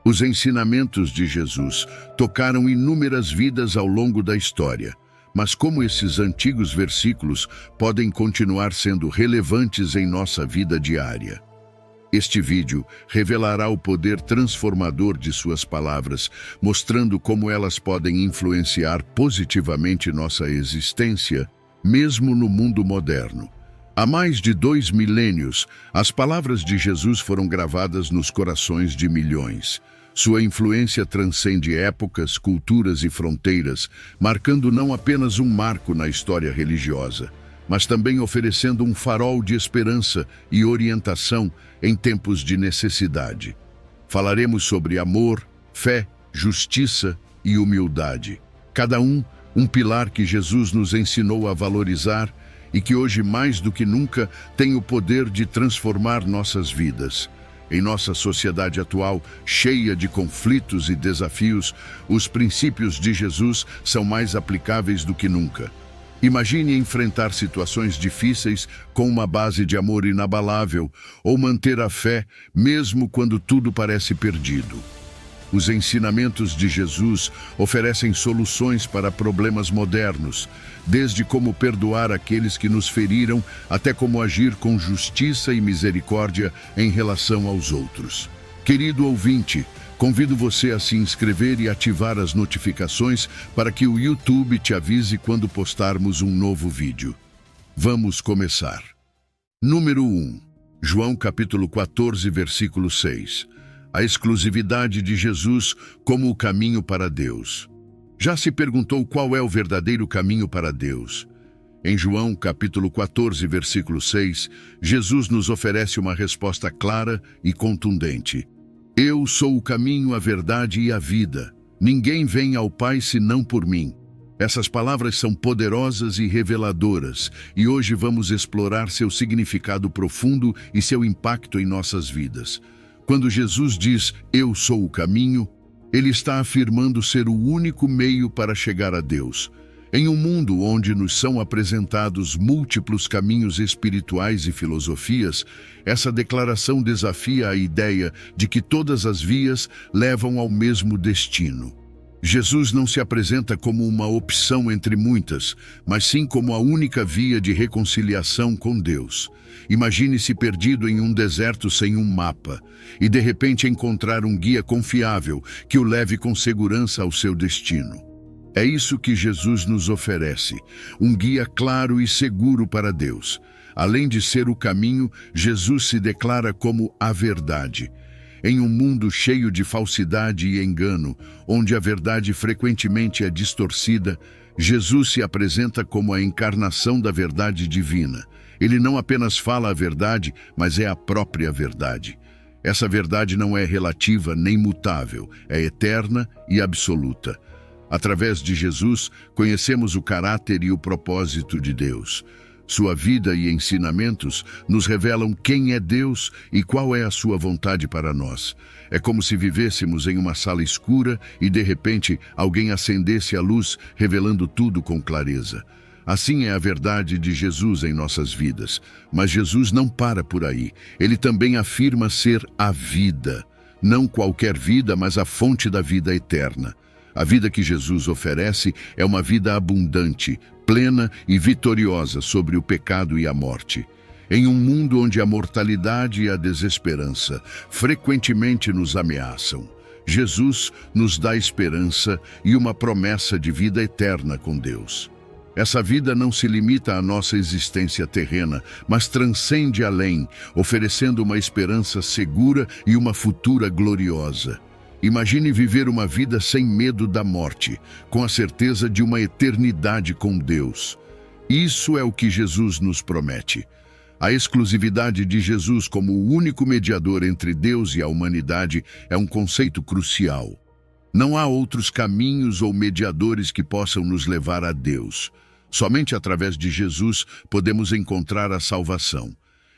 Os ensinamentos de Jesus tocaram inúmeras vidas ao longo da história, mas como esses antigos versículos podem continuar sendo relevantes em nossa vida diária? Este vídeo revelará o poder transformador de suas palavras, mostrando como elas podem influenciar positivamente nossa existência, mesmo no mundo moderno. Há mais de 2 milênios, as palavras de Jesus foram gravadas nos corações de milhões. Sua influência transcende épocas, culturas e fronteiras, marcando não apenas um marco na história religiosa, mas também oferecendo um farol de esperança e orientação em tempos de necessidade. Falaremos sobre amor, fé, justiça e humildade. Cada um pilar que Jesus nos ensinou a valorizar e que hoje mais do que nunca tem o poder de transformar nossas vidas. Em nossa sociedade atual, cheia de conflitos e desafios, os princípios de Jesus são mais aplicáveis do que nunca. Imagine enfrentar situações difíceis com uma base de amor inabalável ou manter a fé mesmo quando tudo parece perdido. Os ensinamentos de Jesus oferecem soluções para problemas modernos, desde como perdoar aqueles que nos feriram até como agir com justiça e misericórdia em relação aos outros. Querido ouvinte, convido você a se inscrever e ativar as notificações para que o YouTube te avise quando postarmos um novo vídeo. Vamos começar. Número 1. João capítulo 14, versículo 6. A exclusividade de Jesus como o caminho para Deus. Já se perguntou qual é o verdadeiro caminho para Deus? Em João capítulo 14, versículo 6, Jesus nos oferece uma resposta clara e contundente. Eu sou o caminho, a verdade e a vida. Ninguém vem ao Pai senão por mim. Essas palavras são poderosas e reveladoras, e hoje vamos explorar seu significado profundo e seu impacto em nossas vidas. Quando Jesus diz, eu sou o caminho, ele está afirmando ser o único meio para chegar a Deus. Em um mundo onde nos são apresentados múltiplos caminhos espirituais e filosofias, essa declaração desafia a ideia de que todas as vias levam ao mesmo destino. Jesus não se apresenta como uma opção entre muitas, mas sim como a única via de reconciliação com Deus. Imagine-se perdido em um deserto sem um mapa, e de repente encontrar um guia confiável que o leve com segurança ao seu destino. É isso que Jesus nos oferece, um guia claro e seguro para Deus. Além de ser o caminho, Jesus se declara como a verdade. Em um mundo cheio de falsidade e engano, onde a verdade frequentemente é distorcida, Jesus se apresenta como a encarnação da verdade divina. Ele não apenas fala a verdade, mas é a própria verdade. Essa verdade não é relativa nem mutável, é eterna e absoluta. Através de Jesus, conhecemos o caráter e o propósito de Deus. Sua vida e ensinamentos nos revelam quem é Deus e qual é a sua vontade para nós. É como se vivêssemos em uma sala escura e, de repente, alguém acendesse a luz, revelando tudo com clareza. Assim é a verdade de Jesus em nossas vidas. Mas Jesus não para por aí. Ele também afirma ser a vida. Não qualquer vida, mas a fonte da vida eterna. A vida que Jesus oferece é uma vida abundante, plena e vitoriosa sobre o pecado e a morte. Em um mundo onde a mortalidade e a desesperança frequentemente nos ameaçam, Jesus nos dá esperança e uma promessa de vida eterna com Deus. Essa vida não se limita à nossa existência terrena, mas transcende além, oferecendo uma esperança segura e uma futura gloriosa. Imagine viver uma vida sem medo da morte, com a certeza de uma eternidade com Deus. Isso é o que Jesus nos promete. A exclusividade de Jesus como o único mediador entre Deus e a humanidade é um conceito crucial. Não há outros caminhos ou mediadores que possam nos levar a Deus. Somente através de Jesus podemos encontrar a salvação.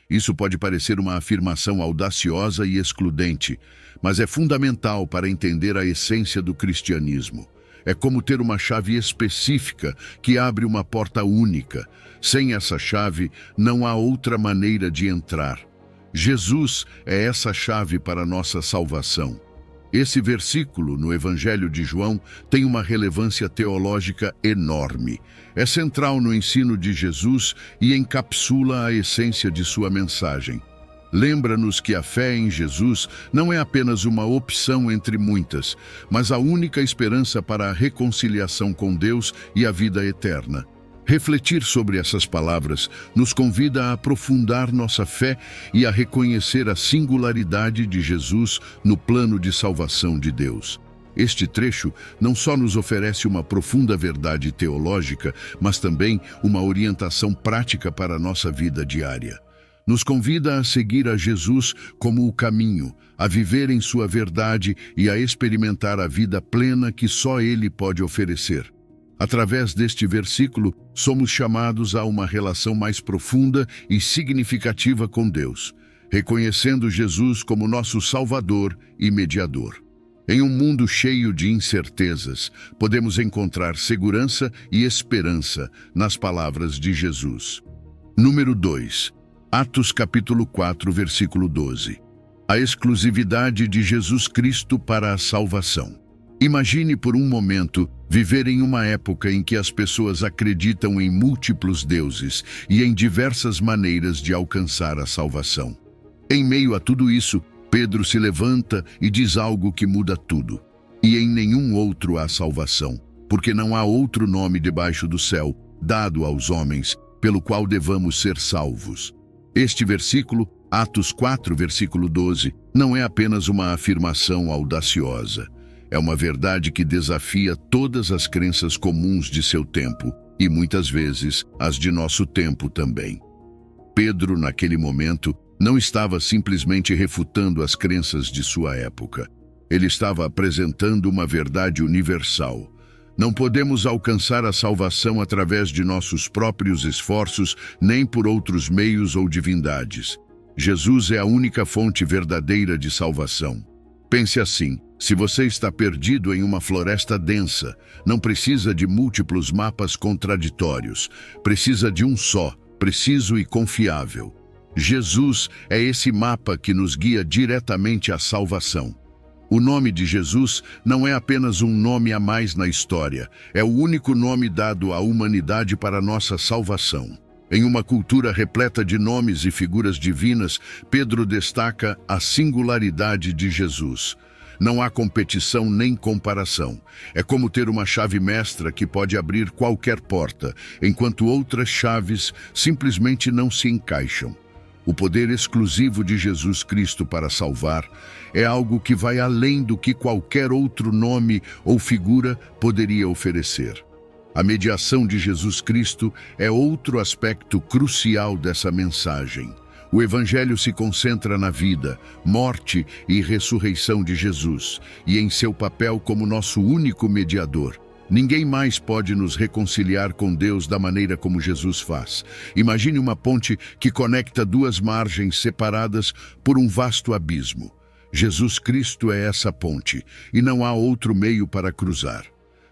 Isso pode parecer uma afirmação audaciosa e excludente, mas é fundamental para entender a essência do cristianismo. É como ter uma chave específica que abre uma porta única. Sem essa chave, não há outra maneira de entrar. Jesus é essa chave para a nossa salvação. Esse versículo, no Evangelho de João, tem uma relevância teológica enorme. É central no ensino de Jesus e encapsula a essência de sua mensagem. Lembra-nos que a fé em Jesus não é apenas uma opção entre muitas, mas a única esperança para a reconciliação com Deus e a vida eterna. Refletir sobre essas palavras nos convida a aprofundar nossa fé e a reconhecer a singularidade de Jesus no plano de salvação de Deus. Este trecho não só nos oferece uma profunda verdade teológica, mas também uma orientação prática para a nossa vida diária. Nos convida a seguir a Jesus como o caminho, a viver em sua verdade e a experimentar a vida plena que só Ele pode oferecer. Através deste versículo, somos chamados a uma relação mais profunda e significativa com Deus, reconhecendo Jesus como nosso Salvador e Mediador. Em um mundo cheio de incertezas, podemos encontrar segurança e esperança nas palavras de Jesus. Número 2. Atos capítulo 4, versículo 12. A exclusividade de Jesus Cristo para a salvação. Imagine por um momento viver em uma época em que as pessoas acreditam em múltiplos deuses e em diversas maneiras de alcançar a salvação. Em meio a tudo isso, Pedro se levanta e diz algo que muda tudo. E em nenhum outro há salvação, porque não há outro nome debaixo do céu, dado aos homens, pelo qual devamos ser salvos. Este versículo, Atos 4, versículo 12, não é apenas uma afirmação audaciosa. É uma verdade que desafia todas as crenças comuns de seu tempo e, muitas vezes, as de nosso tempo também. Pedro, naquele momento, não estava simplesmente refutando as crenças de sua época. Ele estava apresentando uma verdade universal. Não podemos alcançar a salvação através de nossos próprios esforços, nem por outros meios ou divindades. Jesus é a única fonte verdadeira de salvação. Pense assim: se você está perdido em uma floresta densa, não precisa de múltiplos mapas contraditórios. Precisa de um só, preciso e confiável. Jesus é esse mapa que nos guia diretamente à salvação. O nome de Jesus não é apenas um nome a mais na história, é o único nome dado à humanidade para nossa salvação. Em uma cultura repleta de nomes e figuras divinas, Pedro destaca a singularidade de Jesus. Não há competição nem comparação. É como ter uma chave mestra que pode abrir qualquer porta, enquanto outras chaves simplesmente não se encaixam. O poder exclusivo de Jesus Cristo para salvar é algo que vai além do que qualquer outro nome ou figura poderia oferecer. A mediação de Jesus Cristo é outro aspecto crucial dessa mensagem. O Evangelho se concentra na vida, morte e ressurreição de Jesus e em seu papel como nosso único mediador. Ninguém mais pode nos reconciliar com Deus da maneira como Jesus faz. Imagine uma ponte que conecta duas margens separadas por um vasto abismo. Jesus Cristo é essa ponte, e não há outro meio para cruzar.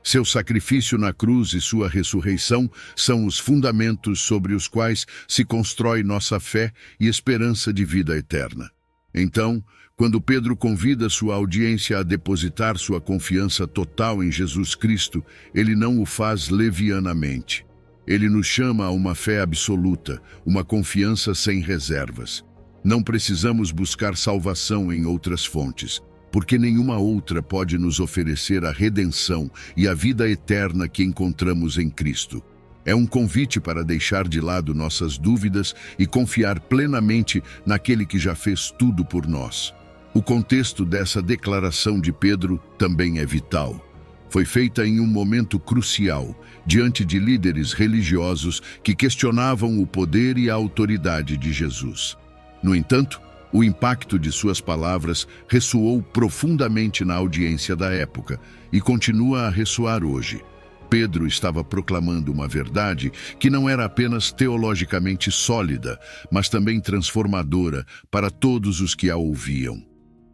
Seu sacrifício na cruz e sua ressurreição são os fundamentos sobre os quais se constrói nossa fé e esperança de vida eterna. Então, quando Pedro convida sua audiência a depositar sua confiança total em Jesus Cristo, ele não o faz levianamente. Ele nos chama a uma fé absoluta, uma confiança sem reservas. Não precisamos buscar salvação em outras fontes, porque nenhuma outra pode nos oferecer a redenção e a vida eterna que encontramos em Cristo. É um convite para deixar de lado nossas dúvidas e confiar plenamente naquele que já fez tudo por nós. O contexto dessa declaração de Pedro também é vital. Foi feita em um momento crucial, diante de líderes religiosos que questionavam o poder e a autoridade de Jesus. No entanto, o impacto de suas palavras ressoou profundamente na audiência da época e continua a ressoar hoje. Pedro estava proclamando uma verdade que não era apenas teologicamente sólida, mas também transformadora para todos os que a ouviam.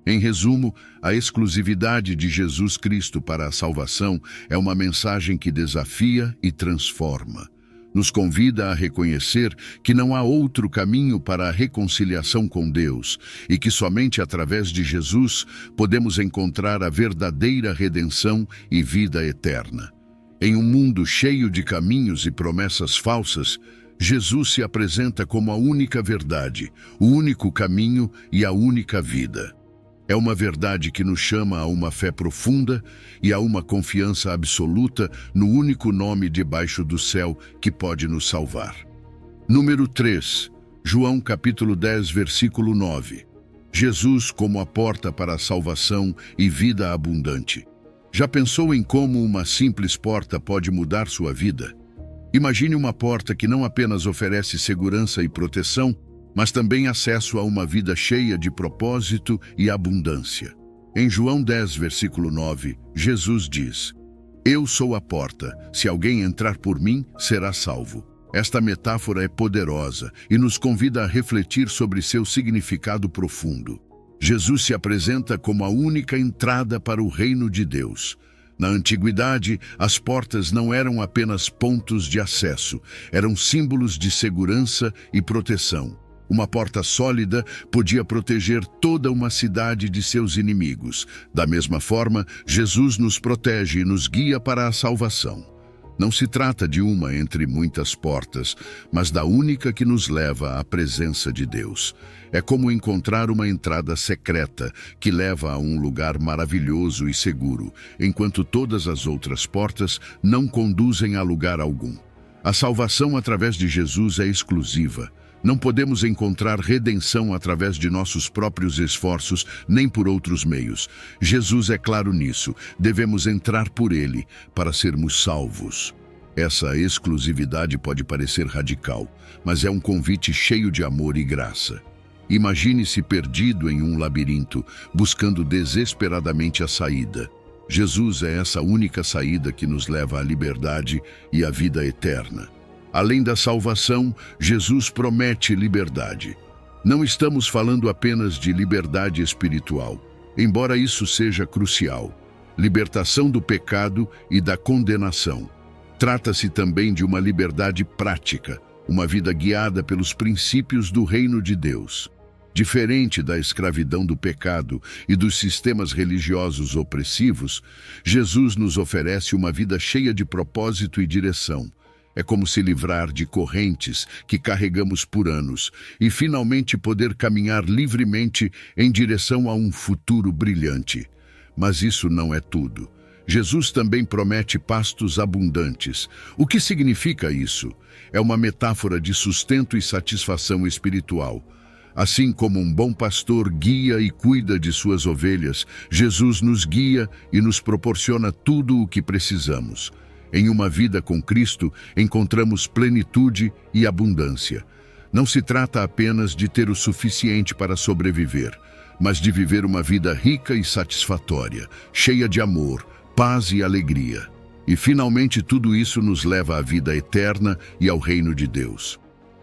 Em resumo, a exclusividade de Jesus Cristo para a salvação é uma mensagem que desafia e transforma. Nos convida a reconhecer que não há outro caminho para a reconciliação com Deus e que somente através de Jesus podemos encontrar a verdadeira redenção e vida eterna. Em um mundo cheio de caminhos e promessas falsas, Jesus se apresenta como a única verdade, o único caminho e a única vida. É uma verdade que nos chama a uma fé profunda e a uma confiança absoluta no único nome debaixo do céu que pode nos salvar. Número 3. João capítulo 10, versículo 9. Jesus como a porta para a salvação e vida abundante. Já pensou em como uma simples porta pode mudar sua vida? Imagine uma porta que não apenas oferece segurança e proteção, mas também acesso a uma vida cheia de propósito e abundância. Em João 10, versículo 9, Jesus diz: Eu sou a porta, se alguém entrar por mim, será salvo. Esta metáfora é poderosa e nos convida a refletir sobre seu significado profundo. Jesus se apresenta como a única entrada para o reino de Deus. Na antiguidade, as portas não eram apenas pontos de acesso, eram símbolos de segurança e proteção. Uma porta sólida podia proteger toda uma cidade de seus inimigos. Da mesma forma, Jesus nos protege e nos guia para a salvação. Não se trata de uma entre muitas portas, mas da única que nos leva à presença de Deus. É como encontrar uma entrada secreta que leva a um lugar maravilhoso e seguro, enquanto todas as outras portas não conduzem a lugar algum. A salvação através de Jesus é exclusiva. Não podemos encontrar redenção através de nossos próprios esforços, nem por outros meios. Jesus é claro nisso. Devemos entrar por ele para sermos salvos. Essa exclusividade pode parecer radical, mas é um convite cheio de amor e graça. Imagine-se perdido em um labirinto, buscando desesperadamente a saída. Jesus é essa única saída que nos leva à liberdade e à vida eterna. Além da salvação, Jesus promete liberdade. Não estamos falando apenas de liberdade espiritual, embora isso seja crucial. Libertação do pecado e da condenação. Trata-se também de uma liberdade prática, uma vida guiada pelos princípios do reino de Deus. Diferente da escravidão do pecado e dos sistemas religiosos opressivos, Jesus nos oferece uma vida cheia de propósito e direção. É como se livrar de correntes que carregamos por anos e finalmente poder caminhar livremente em direção a um futuro brilhante. Mas isso não é tudo. Jesus também promete pastos abundantes. O que significa isso? É uma metáfora de sustento e satisfação espiritual. Assim como um bom pastor guia e cuida de suas ovelhas, Jesus nos guia e nos proporciona tudo o que precisamos. Em uma vida com Cristo, encontramos plenitude e abundância. Não se trata apenas de ter o suficiente para sobreviver, mas de viver uma vida rica e satisfatória, cheia de amor, paz e alegria. E finalmente tudo isso nos leva à vida eterna e ao reino de Deus.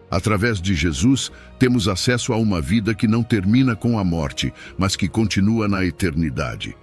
Através de Jesus, temos acesso a uma vida que não termina com a morte, mas que continua na eternidade.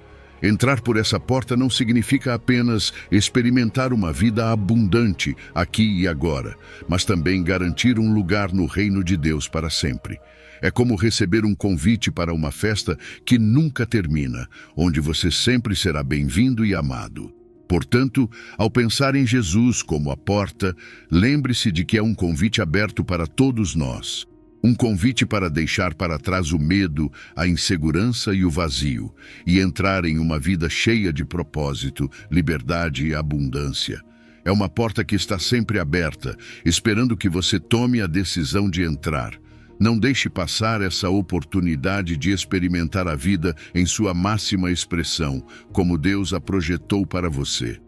Entrar por essa porta não significa apenas experimentar uma vida abundante aqui e agora, mas também garantir um lugar no reino de Deus para sempre. É como receber um convite para uma festa que nunca termina, onde você sempre será bem-vindo e amado. Portanto, ao pensar em Jesus como a porta, lembre-se de que é um convite aberto para todos nós. Um convite para deixar para trás o medo, a insegurança e o vazio, e entrar em uma vida cheia de propósito, liberdade e abundância. É uma porta que está sempre aberta, esperando que você tome a decisão de entrar. Não deixe passar essa oportunidade de experimentar a vida em sua máxima expressão, como Deus a projetou para você.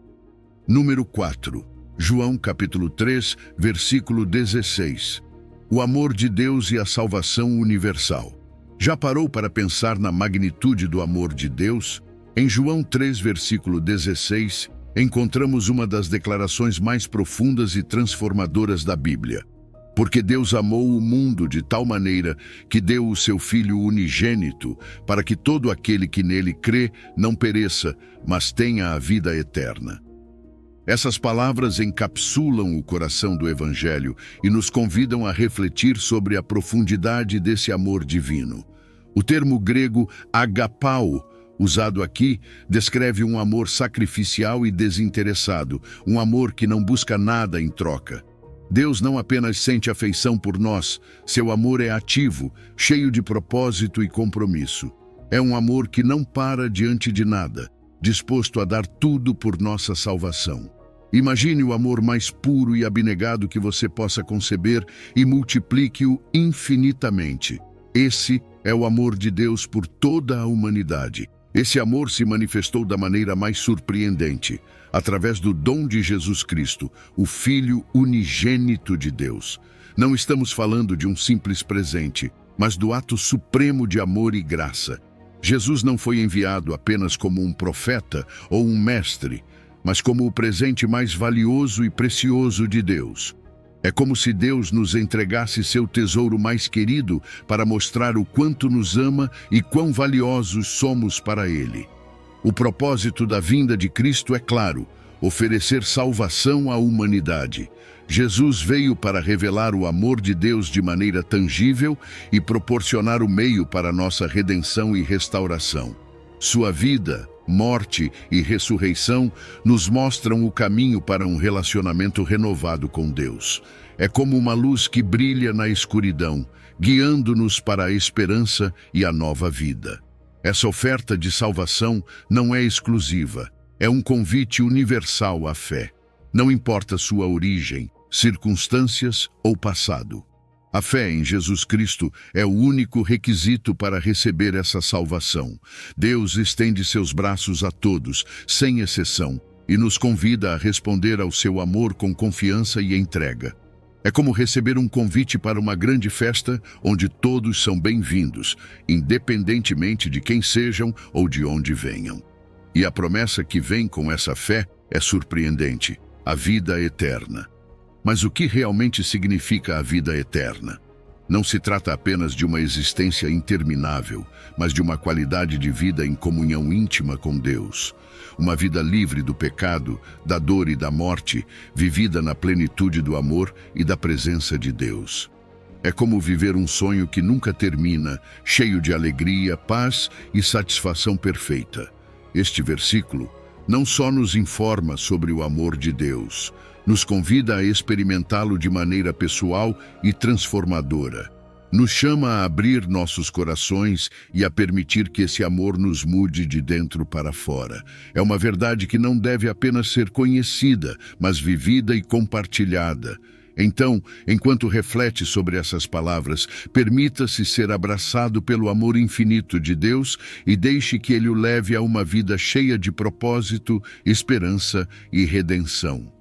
Número 4. João capítulo 3, versículo 16. O amor de Deus e a salvação universal. Já parou para pensar na magnitude do amor de Deus? Em João 3, versículo 16, encontramos uma das declarações mais profundas e transformadoras da Bíblia. Porque Deus amou o mundo de tal maneira que deu o seu Filho unigênito, para que todo aquele que nele crê não pereça, mas tenha a vida eterna. Essas palavras encapsulam o coração do Evangelho e nos convidam a refletir sobre a profundidade desse amor divino. O termo grego agapao, usado aqui, descreve um amor sacrificial e desinteressado, um amor que não busca nada em troca. Deus não apenas sente afeição por nós, seu amor é ativo, cheio de propósito e compromisso. É um amor que não para diante de nada, disposto a dar tudo por nossa salvação. Imagine o amor mais puro e abnegado que você possa conceber e multiplique-o infinitamente. Esse é o amor de Deus por toda a humanidade. Esse amor se manifestou da maneira mais surpreendente, através do dom de Jesus Cristo, o Filho unigênito de Deus. Não estamos falando de um simples presente, mas do ato supremo de amor e graça. Jesus não foi enviado apenas como um profeta ou um mestre, mas como o presente mais valioso e precioso de Deus. É como se Deus nos entregasse seu tesouro mais querido para mostrar o quanto nos ama e quão valiosos somos para Ele. O propósito da vinda de Cristo é claro: oferecer salvação à humanidade. Jesus veio para revelar o amor de Deus de maneira tangível e proporcionar o meio para nossa redenção e restauração. Sua vida, morte e ressurreição nos mostram o caminho para um relacionamento renovado com Deus. É como uma luz que brilha na escuridão, guiando-nos para a esperança e a nova vida. Essa oferta de salvação não é exclusiva, é um convite universal à fé. Não importa sua origem, circunstâncias ou passado. A fé em Jesus Cristo é o único requisito para receber essa salvação. Deus estende seus braços a todos, sem exceção, e nos convida a responder ao seu amor com confiança e entrega. É como receber um convite para uma grande festa onde todos são bem-vindos, independentemente de quem sejam ou de onde venham. E a promessa que vem com essa fé é surpreendente: a vida eterna. Mas o que realmente significa a vida eterna? Não se trata apenas de uma existência interminável, mas de uma qualidade de vida em comunhão íntima com Deus. Uma vida livre do pecado, da dor e da morte, vivida na plenitude do amor e da presença de Deus. É como viver um sonho que nunca termina, cheio de alegria, paz e satisfação perfeita. Este versículo não só nos informa sobre o amor de Deus, nos convida a experimentá-lo de maneira pessoal e transformadora. Nos chama a abrir nossos corações e a permitir que esse amor nos mude de dentro para fora. É uma verdade que não deve apenas ser conhecida, mas vivida e compartilhada. Então, enquanto reflete sobre essas palavras, permita-se ser abraçado pelo amor infinito de Deus e deixe que Ele o leve a uma vida cheia de propósito, esperança e redenção.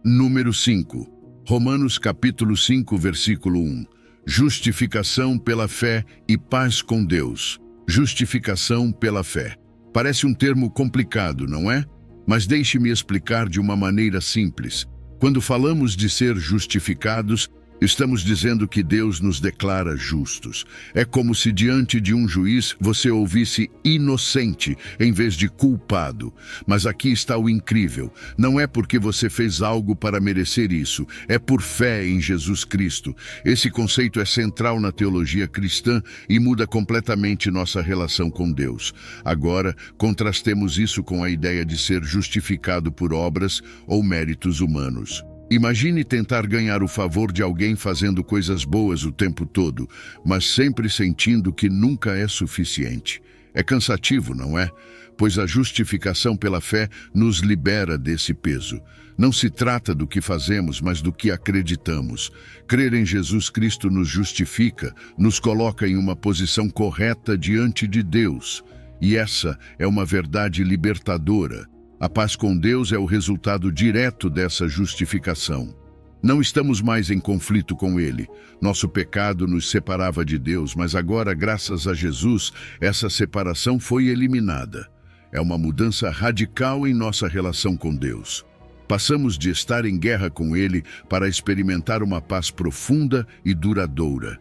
Número 5. Romanos capítulo 5, versículo 1. Justificação pela fé e paz com Deus. Justificação pela fé. Parece um termo complicado, não é? Mas deixe-me explicar de uma maneira simples. Quando falamos de ser justificados, estamos dizendo que Deus nos declara justos. É como se diante de um juiz você ouvisse inocente em vez de culpado. Mas aqui está o incrível. Não é porque você fez algo para merecer isso. É por fé em Jesus Cristo. Esse conceito é central na teologia cristã e muda completamente nossa relação com Deus. Agora, contrastemos isso com a ideia de ser justificado por obras ou méritos humanos. Imagine tentar ganhar o favor de alguém fazendo coisas boas o tempo todo, mas sempre sentindo que nunca é suficiente. É cansativo, não é? Pois a justificação pela fé nos libera desse peso. Não se trata do que fazemos, mas do que acreditamos. Crer em Jesus Cristo nos justifica, nos coloca em uma posição correta diante de Deus. E essa é uma verdade libertadora. A paz com Deus é o resultado direto dessa justificação. Não estamos mais em conflito com Ele. Nosso pecado nos separava de Deus, mas agora, graças a Jesus, essa separação foi eliminada. É uma mudança radical em nossa relação com Deus. Passamos de estar em guerra com Ele para experimentar uma paz profunda e duradoura.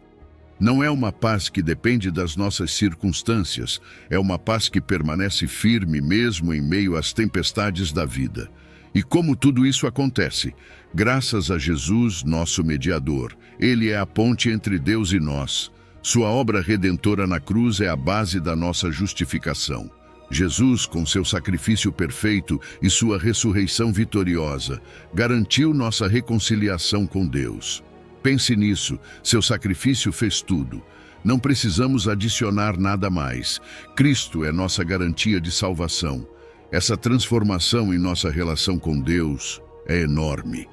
Não é uma paz que depende das nossas circunstâncias, é uma paz que permanece firme mesmo em meio às tempestades da vida. E como tudo isso acontece? Graças a Jesus, nosso mediador. Ele é a ponte entre Deus e nós. Sua obra redentora na cruz é a base da nossa justificação. Jesus, com seu sacrifício perfeito e sua ressurreição vitoriosa, garantiu nossa reconciliação com Deus. Pense nisso, seu sacrifício fez tudo. Não precisamos adicionar nada mais. Cristo é nossa garantia de salvação. Essa transformação em nossa relação com Deus é enorme.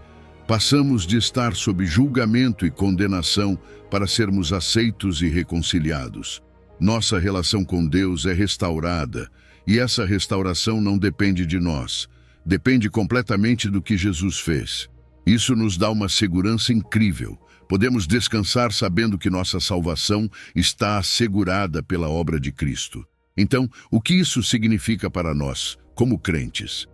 Passamos de estar sob julgamento e condenação para sermos aceitos e reconciliados. Nossa relação com Deus é restaurada, e essa restauração não depende de nós. Depende completamente do que Jesus fez. Isso nos dá uma segurança incrível. Podemos descansar sabendo que nossa salvação está assegurada pela obra de Cristo. Então, o que isso significa para nós, como crentes?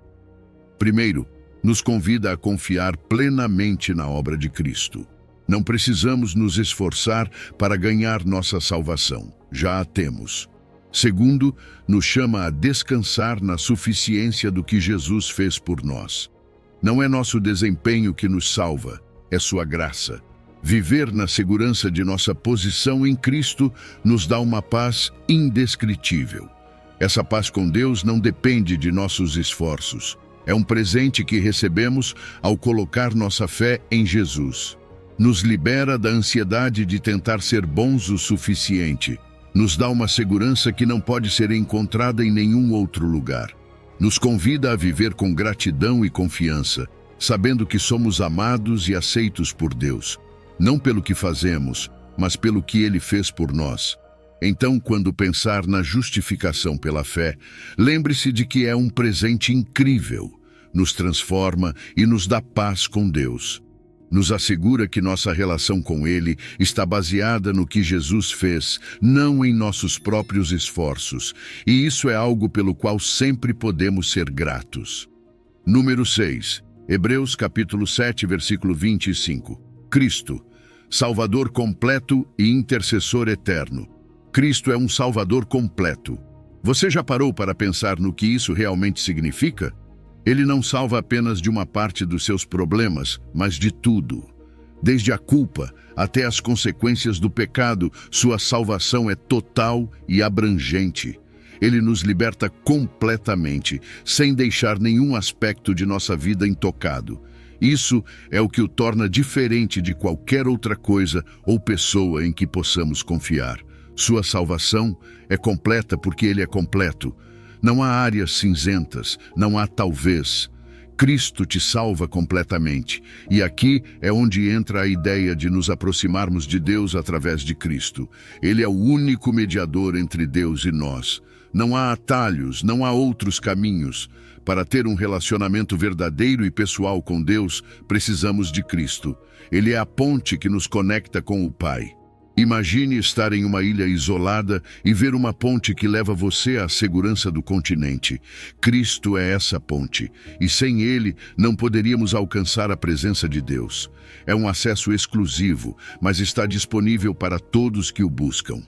Primeiro, nos convida a confiar plenamente na obra de Cristo. Não precisamos nos esforçar para ganhar nossa salvação. Já a temos. Segundo, nos chama a descansar na suficiência do que Jesus fez por nós. Não é nosso desempenho que nos salva, é sua graça. Viver na segurança de nossa posição em Cristo nos dá uma paz indescritível. Essa paz com Deus não depende de nossos esforços. É um presente que recebemos ao colocar nossa fé em Jesus. Nos libera da ansiedade de tentar ser bons o suficiente. Nos dá uma segurança que não pode ser encontrada em nenhum outro lugar. Nos convida a viver com gratidão e confiança, sabendo que somos amados e aceitos por Deus. Não pelo que fazemos, mas pelo que Ele fez por nós. Então, quando pensar na justificação pela fé, lembre-se de que é um presente incrível. Nos transforma e nos dá paz com Deus. Nos assegura que nossa relação com Ele está baseada no que Jesus fez, não em nossos próprios esforços. E isso é algo pelo qual sempre podemos ser gratos. Número 6. Hebreus capítulo 7, versículo 25. Cristo, Salvador completo e intercessor eterno. Cristo é um Salvador completo. Você já parou para pensar no que isso realmente significa? Ele não salva apenas de uma parte dos seus problemas, mas de tudo. Desde a culpa até as consequências do pecado, sua salvação é total e abrangente. Ele nos liberta completamente, sem deixar nenhum aspecto de nossa vida intocado. Isso é o que o torna diferente de qualquer outra coisa ou pessoa em que possamos confiar. Sua salvação é completa porque Ele é completo. Não há áreas cinzentas, não há talvez. Cristo te salva completamente. E aqui é onde entra a ideia de nos aproximarmos de Deus através de Cristo. Ele é o único mediador entre Deus e nós. Não há atalhos, não há outros caminhos. Para ter um relacionamento verdadeiro e pessoal com Deus, precisamos de Cristo. Ele é a ponte que nos conecta com o Pai. Imagine estar em uma ilha isolada e ver uma ponte que leva você à segurança do continente. Cristo é essa ponte, e sem Ele não poderíamos alcançar a presença de Deus. É um acesso exclusivo, mas está disponível para todos que o buscam.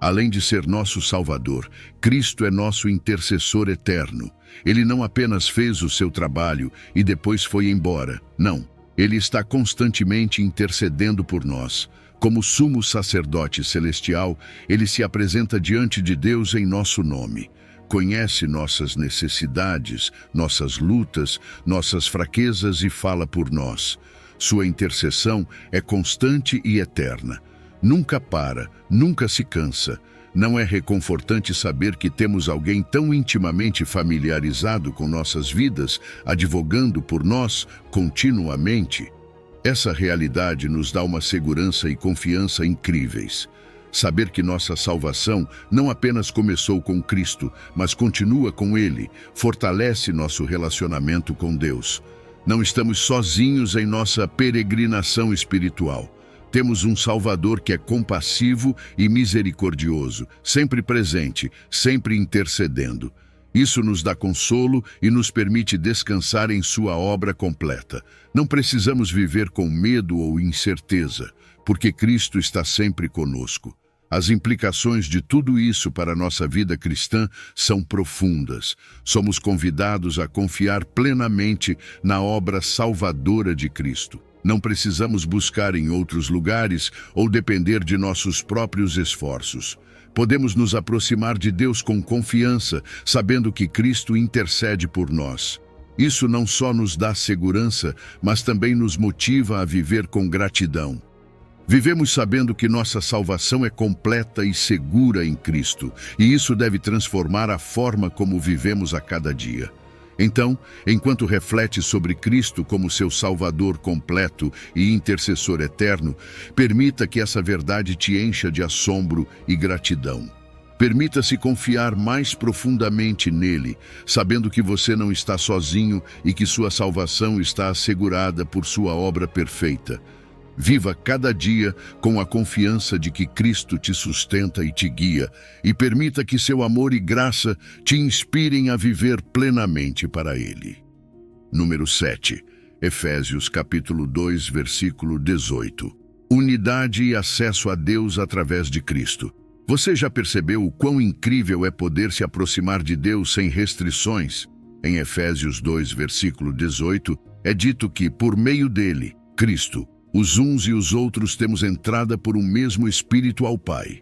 Além de ser nosso Salvador, Cristo é nosso intercessor eterno. Ele não apenas fez o seu trabalho e depois foi embora. Não, Ele está constantemente intercedendo por nós. Como sumo sacerdote celestial, Ele se apresenta diante de Deus em nosso nome. Conhece nossas necessidades, nossas lutas, nossas fraquezas e fala por nós. Sua intercessão é constante e eterna. Nunca para, nunca se cansa. Não é reconfortante saber que temos alguém tão intimamente familiarizado com nossas vidas, advogando por nós continuamente? Essa realidade nos dá uma segurança e confiança incríveis. Saber que nossa salvação não apenas começou com Cristo, mas continua com Ele, fortalece nosso relacionamento com Deus. Não estamos sozinhos em nossa peregrinação espiritual. Temos um Salvador que é compassivo e misericordioso, sempre presente, sempre intercedendo. Isso nos dá consolo e nos permite descansar em sua obra completa. Não precisamos viver com medo ou incerteza, porque Cristo está sempre conosco. As implicações de tudo isso para a nossa vida cristã são profundas. Somos convidados a confiar plenamente na obra salvadora de Cristo. Não precisamos buscar em outros lugares ou depender de nossos próprios esforços. Podemos nos aproximar de Deus com confiança, sabendo que Cristo intercede por nós. Isso não só nos dá segurança, mas também nos motiva a viver com gratidão. Vivemos sabendo que nossa salvação é completa e segura em Cristo, e isso deve transformar a forma como vivemos a cada dia. Então, enquanto reflete sobre Cristo como seu Salvador completo e intercessor eterno, permita que essa verdade te encha de assombro e gratidão. Permita-se confiar mais profundamente nele, sabendo que você não está sozinho e que sua salvação está assegurada por sua obra perfeita. Viva cada dia com a confiança de que Cristo te sustenta e te guia, e permita que seu amor e graça te inspirem a viver plenamente para Ele. Número 7. Efésios capítulo 2, versículo 18. Unidade e acesso a Deus através de Cristo. Você já percebeu o quão incrível é poder se aproximar de Deus sem restrições? Em Efésios 2, versículo 18, é dito que, por meio dele, Cristo, os uns e os outros temos entrada por um mesmo Espírito ao Pai.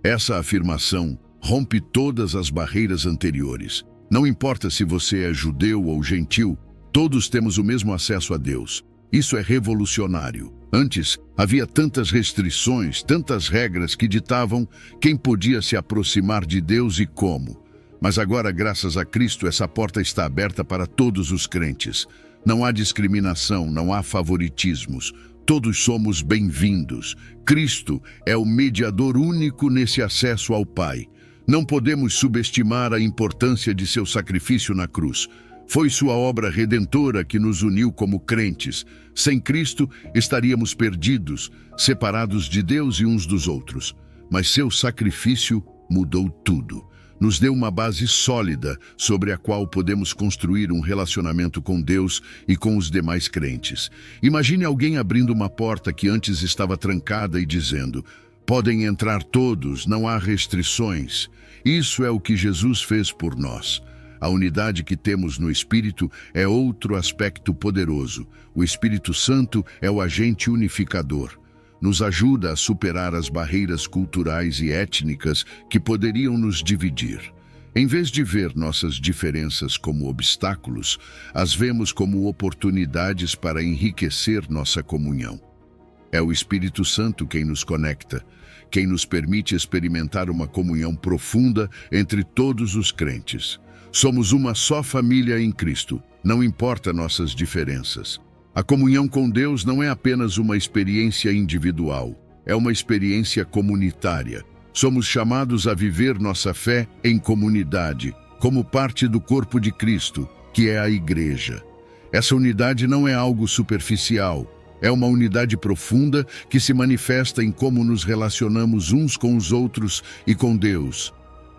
Essa afirmação rompe todas as barreiras anteriores. Não importa se você é judeu ou gentil, todos temos o mesmo acesso a Deus. Isso é revolucionário. Antes, havia tantas restrições, tantas regras que ditavam quem podia se aproximar de Deus e como. Mas agora, graças a Cristo, essa porta está aberta para todos os crentes. Não há discriminação, não há favoritismos. Todos somos bem-vindos. Cristo é o mediador único nesse acesso ao Pai. Não podemos subestimar a importância de seu sacrifício na cruz. Foi sua obra redentora que nos uniu como crentes. Sem Cristo, estaríamos perdidos, separados de Deus e uns dos outros. Mas seu sacrifício mudou tudo. Nos deu uma base sólida sobre a qual podemos construir um relacionamento com Deus e com os demais crentes. Imagine alguém abrindo uma porta que antes estava trancada e dizendo: "Podem entrar todos, não há restrições." Isso é o que Jesus fez por nós. A unidade que temos no Espírito é outro aspecto poderoso. O Espírito Santo é o agente unificador. Nos ajuda a superar as barreiras culturais e étnicas que poderiam nos dividir. Em vez de ver nossas diferenças como obstáculos, as vemos como oportunidades para enriquecer nossa comunhão. É o Espírito Santo quem nos conecta, quem nos permite experimentar uma comunhão profunda entre todos os crentes. Somos uma só família em Cristo, não importa nossas diferenças. A comunhão com Deus não é apenas uma experiência individual, é uma experiência comunitária. Somos chamados a viver nossa fé em comunidade, como parte do corpo de Cristo, que é a Igreja. Essa unidade não é algo superficial, é uma unidade profunda que se manifesta em como nos relacionamos uns com os outros e com Deus.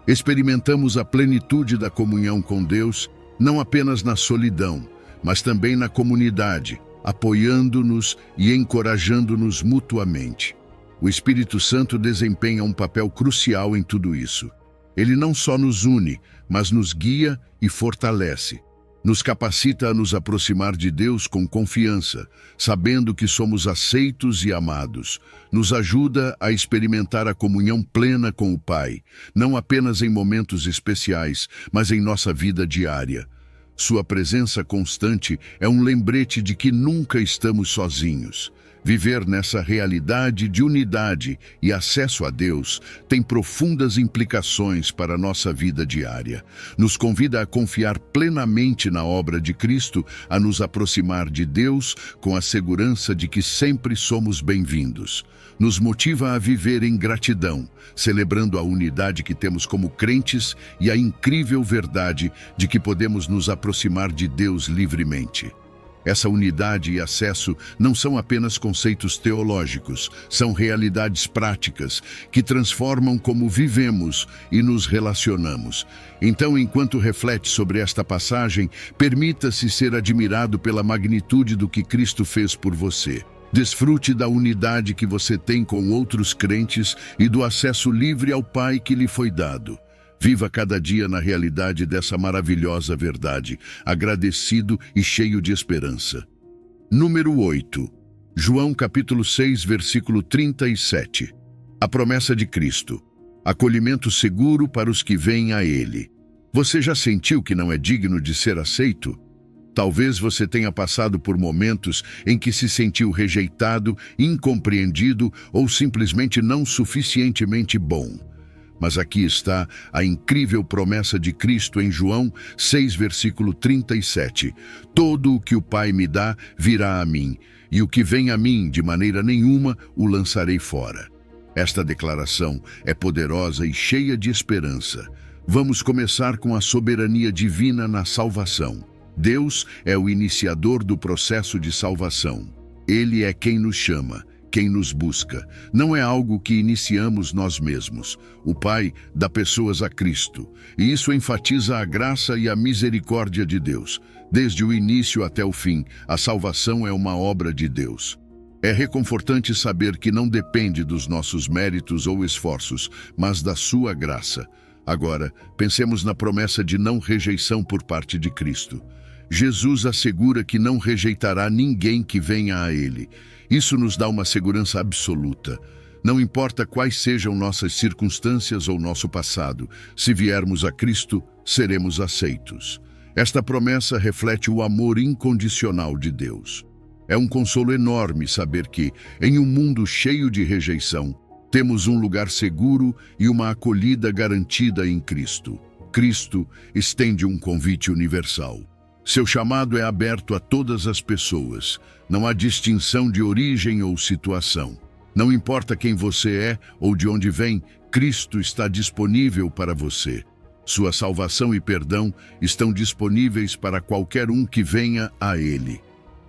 Experimentamos a plenitude da comunhão com Deus, não apenas na solidão, mas também na comunidade, apoiando-nos e encorajando-nos mutuamente. O Espírito Santo desempenha um papel crucial em tudo isso. Ele não só nos une, mas nos guia e fortalece. Nos capacita a nos aproximar de Deus com confiança, sabendo que somos aceitos e amados. Nos ajuda a experimentar a comunhão plena com o Pai, não apenas em momentos especiais, mas em nossa vida diária. Sua presença constante é um lembrete de que nunca estamos sozinhos. Viver nessa realidade de unidade e acesso a Deus tem profundas implicações para a nossa vida diária. Nos convida a confiar plenamente na obra de Cristo, a nos aproximar de Deus com a segurança de que sempre somos bem-vindos. Nos motiva a viver em gratidão, celebrando a unidade que temos como crentes e a incrível verdade de que podemos nos aproximar de Deus livremente. Essa unidade e acesso não são apenas conceitos teológicos, são realidades práticas que transformam como vivemos e nos relacionamos. Então, enquanto reflete sobre esta passagem, permita-se ser admirado pela magnitude do que Cristo fez por você. Desfrute da unidade que você tem com outros crentes e do acesso livre ao Pai que lhe foi dado. Viva cada dia na realidade dessa maravilhosa verdade, agradecido e cheio de esperança. Número 8. João capítulo 6, versículo 37. A promessa de Cristo. Acolhimento seguro para os que vêm a Ele. Você já sentiu que não é digno de ser aceito? Talvez você tenha passado por momentos em que se sentiu rejeitado, incompreendido ou simplesmente não suficientemente bom. Mas aqui está a incrível promessa de Cristo em João 6, versículo 37. Todo o que o Pai me dá virá a mim, e o que vem a mim, de maneira nenhuma, o lançarei fora. Esta declaração é poderosa e cheia de esperança. Vamos começar com a soberania divina na salvação. Deus é o iniciador do processo de salvação. Ele é quem nos chama, quem nos busca. Não é algo que iniciamos nós mesmos. O Pai dá pessoas a Cristo, e isso enfatiza a graça e a misericórdia de Deus. Desde o início até o fim, a salvação é uma obra de Deus. É reconfortante saber que não depende dos nossos méritos ou esforços, mas da sua graça. Agora, pensemos na promessa de não rejeição por parte de Cristo. Jesus assegura que não rejeitará ninguém que venha a Ele. Isso nos dá uma segurança absoluta. Não importa quais sejam nossas circunstâncias ou nosso passado, se viermos a Cristo, seremos aceitos. Esta promessa reflete o amor incondicional de Deus. É um consolo enorme saber que, em um mundo cheio de rejeição, temos um lugar seguro e uma acolhida garantida em Cristo. Cristo estende um convite universal. Seu chamado é aberto a todas as pessoas. Não há distinção de origem ou situação. Não importa quem você é ou de onde vem, Cristo está disponível para você. Sua salvação e perdão estão disponíveis para qualquer um que venha a Ele.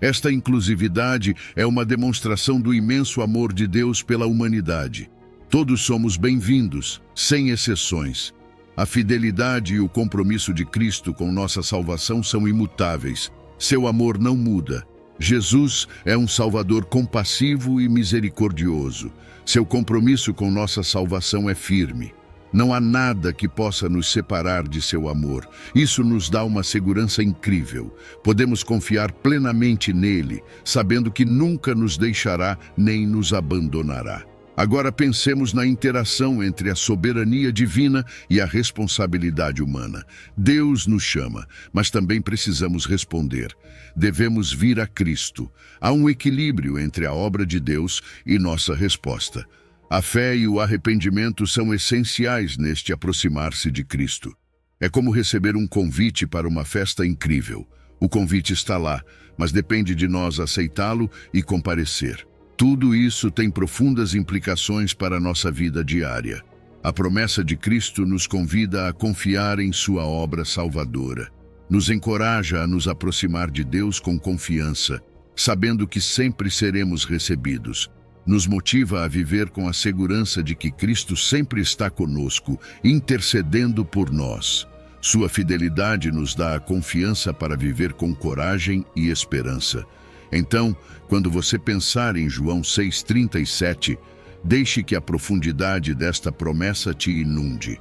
Esta inclusividade é uma demonstração do imenso amor de Deus pela humanidade. Todos somos bem-vindos, sem exceções. A fidelidade e o compromisso de Cristo com nossa salvação são imutáveis. Seu amor não muda. Jesus é um Salvador compassivo e misericordioso. Seu compromisso com nossa salvação é firme. Não há nada que possa nos separar de seu amor. Isso nos dá uma segurança incrível. Podemos confiar plenamente nele, sabendo que nunca nos deixará nem nos abandonará. Agora pensemos na interação entre a soberania divina e a responsabilidade humana. Deus nos chama, mas também precisamos responder. Devemos vir a Cristo. Há um equilíbrio entre a obra de Deus e nossa resposta. A fé e o arrependimento são essenciais neste aproximar-se de Cristo. É como receber um convite para uma festa incrível. O convite está lá, mas depende de nós aceitá-lo e comparecer. Tudo isso tem profundas implicações para a nossa vida diária. A promessa de Cristo nos convida a confiar em sua obra salvadora. Nos encoraja a nos aproximar de Deus com confiança, sabendo que sempre seremos recebidos. Nos motiva a viver com a segurança de que Cristo sempre está conosco, intercedendo por nós. Sua fidelidade nos dá a confiança para viver com coragem e esperança. Então, quando você pensar em João 6,37, deixe que a profundidade desta promessa te inunde.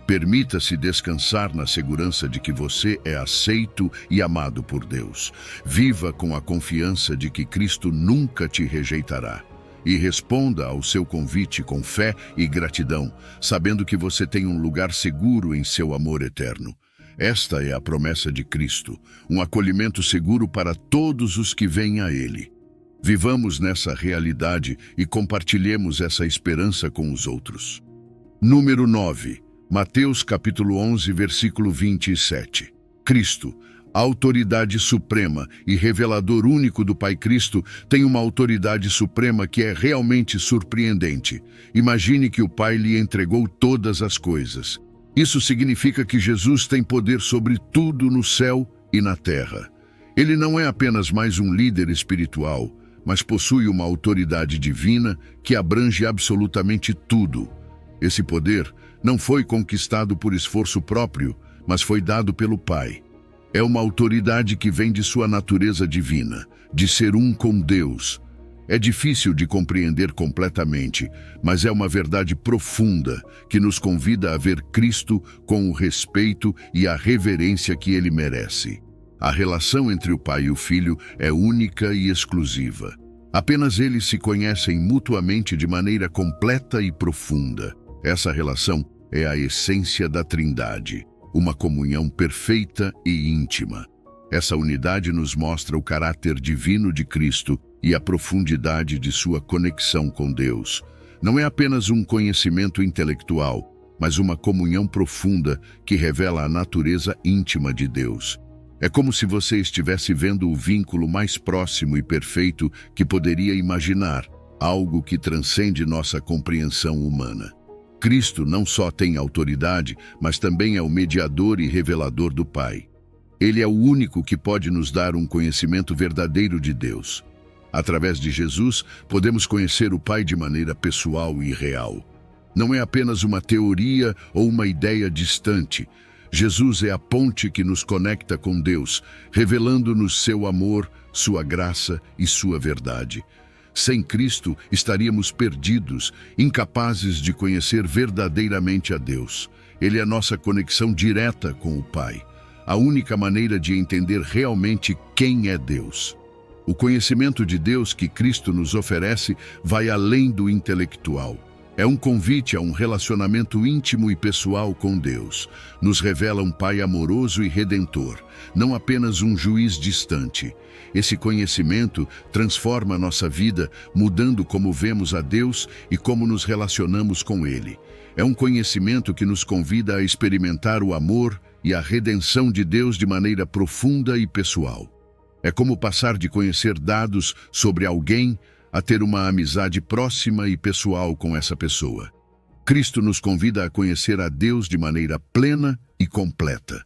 Permita-se descansar na segurança de que você é aceito e amado por Deus. Viva com a confiança de que Cristo nunca te rejeitará. E responda ao seu convite com fé e gratidão, sabendo que você tem um lugar seguro em seu amor eterno. Esta é a promessa de Cristo, um acolhimento seguro para todos os que vêm a Ele. Vivamos nessa realidade e compartilhemos essa esperança com os outros. Número 9. Mateus capítulo 11, versículo 27. Cristo, a autoridade suprema e revelador único do Pai Cristo, tem uma autoridade suprema que é realmente surpreendente. Imagine que o Pai lhe entregou todas as coisas. Isso significa que Jesus tem poder sobre tudo no céu e na terra. Ele não é apenas mais um líder espiritual, mas possui uma autoridade divina que abrange absolutamente tudo. Esse poder não foi conquistado por esforço próprio, mas foi dado pelo Pai. É uma autoridade que vem de sua natureza divina, de ser um com Deus. É difícil de compreender completamente, mas é uma verdade profunda que nos convida a ver Cristo com o respeito e a reverência que ele merece. A relação entre o pai e o filho é única e exclusiva. Apenas eles se conhecem mutuamente de maneira completa e profunda. Essa relação é a essência da Trindade, uma comunhão perfeita e íntima. Essa unidade nos mostra o caráter divino de Cristo e a profundidade de sua conexão com Deus. Não é apenas um conhecimento intelectual, mas uma comunhão profunda que revela a natureza íntima de Deus. É como se você estivesse vendo o vínculo mais próximo e perfeito que poderia imaginar, algo que transcende nossa compreensão humana. Cristo não só tem autoridade, mas também é o mediador e revelador do Pai. Ele é o único que pode nos dar um conhecimento verdadeiro de Deus. Através de Jesus, podemos conhecer o Pai de maneira pessoal e real. Não é apenas uma teoria ou uma ideia distante. Jesus é a ponte que nos conecta com Deus, revelando-nos seu amor, sua graça e sua verdade. Sem Cristo, estaríamos perdidos, incapazes de conhecer verdadeiramente a Deus. Ele é nossa conexão direta com o Pai, a única maneira de entender realmente quem é Deus. O conhecimento de Deus que Cristo nos oferece vai além do intelectual. É um convite a um relacionamento íntimo e pessoal com Deus. Nos revela um Pai amoroso e redentor, não apenas um juiz distante. Esse conhecimento transforma nossa vida, mudando como vemos a Deus e como nos relacionamos com Ele. É um conhecimento que nos convida a experimentar o amor e a redenção de Deus de maneira profunda e pessoal. É como passar de conhecer dados sobre alguém a ter uma amizade próxima e pessoal com essa pessoa. Cristo nos convida a conhecer a Deus de maneira plena e completa.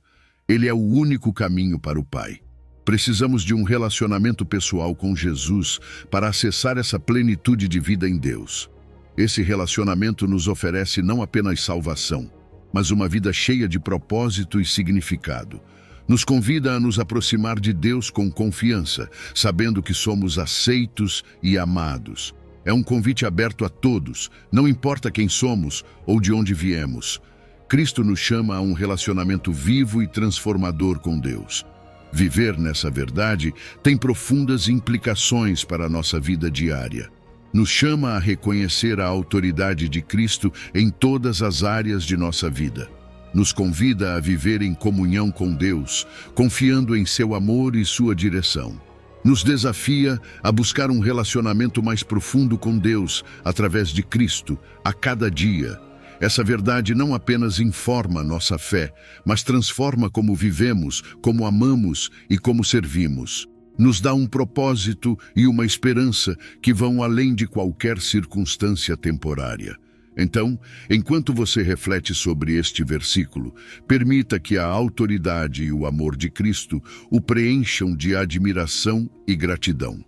Ele é o único caminho para o Pai. Precisamos de um relacionamento pessoal com Jesus para acessar essa plenitude de vida em Deus. Esse relacionamento nos oferece não apenas salvação, mas uma vida cheia de propósito e significado. Nos convida a nos aproximar de Deus com confiança, sabendo que somos aceitos e amados. É um convite aberto a todos, não importa quem somos ou de onde viemos. Cristo nos chama a um relacionamento vivo e transformador com Deus. Viver nessa verdade tem profundas implicações para a nossa vida diária. Nos chama a reconhecer a autoridade de Cristo em todas as áreas de nossa vida. Nos convida a viver em comunhão com Deus, confiando em seu amor e sua direção. Nos desafia a buscar um relacionamento mais profundo com Deus através de Cristo, a cada dia. Essa verdade não apenas informa nossa fé, mas transforma como vivemos, como amamos e como servimos. Nos dá um propósito e uma esperança que vão além de qualquer circunstância temporária. Então, enquanto você reflete sobre este versículo, permita que a autoridade e o amor de Cristo o preencham de admiração e gratidão.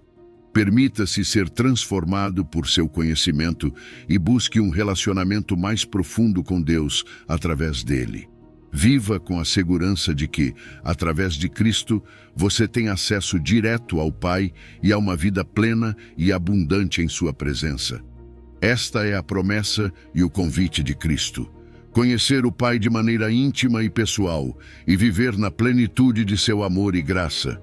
Permita-se ser transformado por seu conhecimento e busque um relacionamento mais profundo com Deus através dele. Viva com a segurança de que, através de Cristo, você tem acesso direto ao Pai e a uma vida plena e abundante em sua presença. Esta é a promessa e o convite de Cristo. Conhecer o Pai de maneira íntima e pessoal e viver na plenitude de seu amor e graça.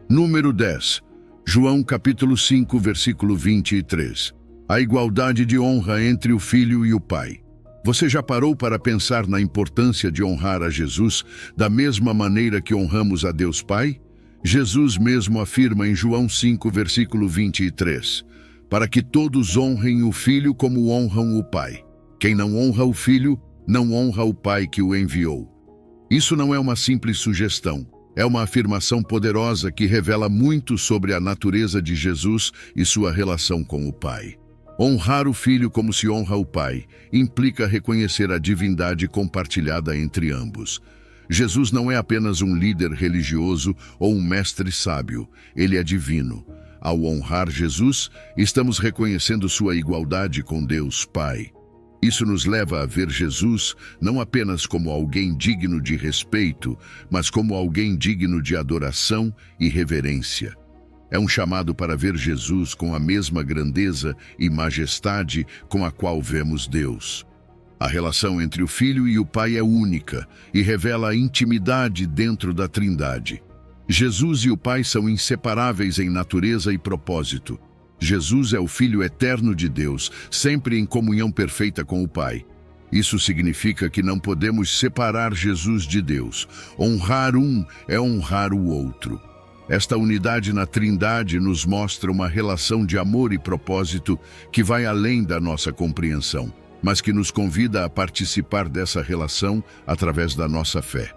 Número 10. João capítulo 5, versículo 23. A igualdade de honra entre o Filho e o Pai. Você já parou para pensar na importância de honrar a Jesus da mesma maneira que honramos a Deus Pai? Jesus mesmo afirma em João 5, versículo 23. Para que todos honrem o Filho como honram o Pai. Quem não honra o Filho, não honra o Pai que o enviou. Isso não é uma simples sugestão, é uma afirmação poderosa que revela muito sobre a natureza de Jesus e sua relação com o Pai. Honrar o Filho como se honra o Pai implica reconhecer a divindade compartilhada entre ambos. Jesus não é apenas um líder religioso ou um mestre sábio, ele é divino. Ao honrar Jesus, estamos reconhecendo sua igualdade com Deus Pai. Isso nos leva a ver Jesus não apenas como alguém digno de respeito, mas como alguém digno de adoração e reverência. É um chamado para ver Jesus com a mesma grandeza e majestade com a qual vemos Deus. A relação entre o Filho e o Pai é única e revela a intimidade dentro da Trindade. Jesus e o Pai são inseparáveis em natureza e propósito. Jesus é o Filho eterno de Deus, sempre em comunhão perfeita com o Pai. Isso significa que não podemos separar Jesus de Deus. Honrar um é honrar o outro. Esta unidade na Trindade nos mostra uma relação de amor e propósito que vai além da nossa compreensão, mas que nos convida a participar dessa relação através da nossa fé.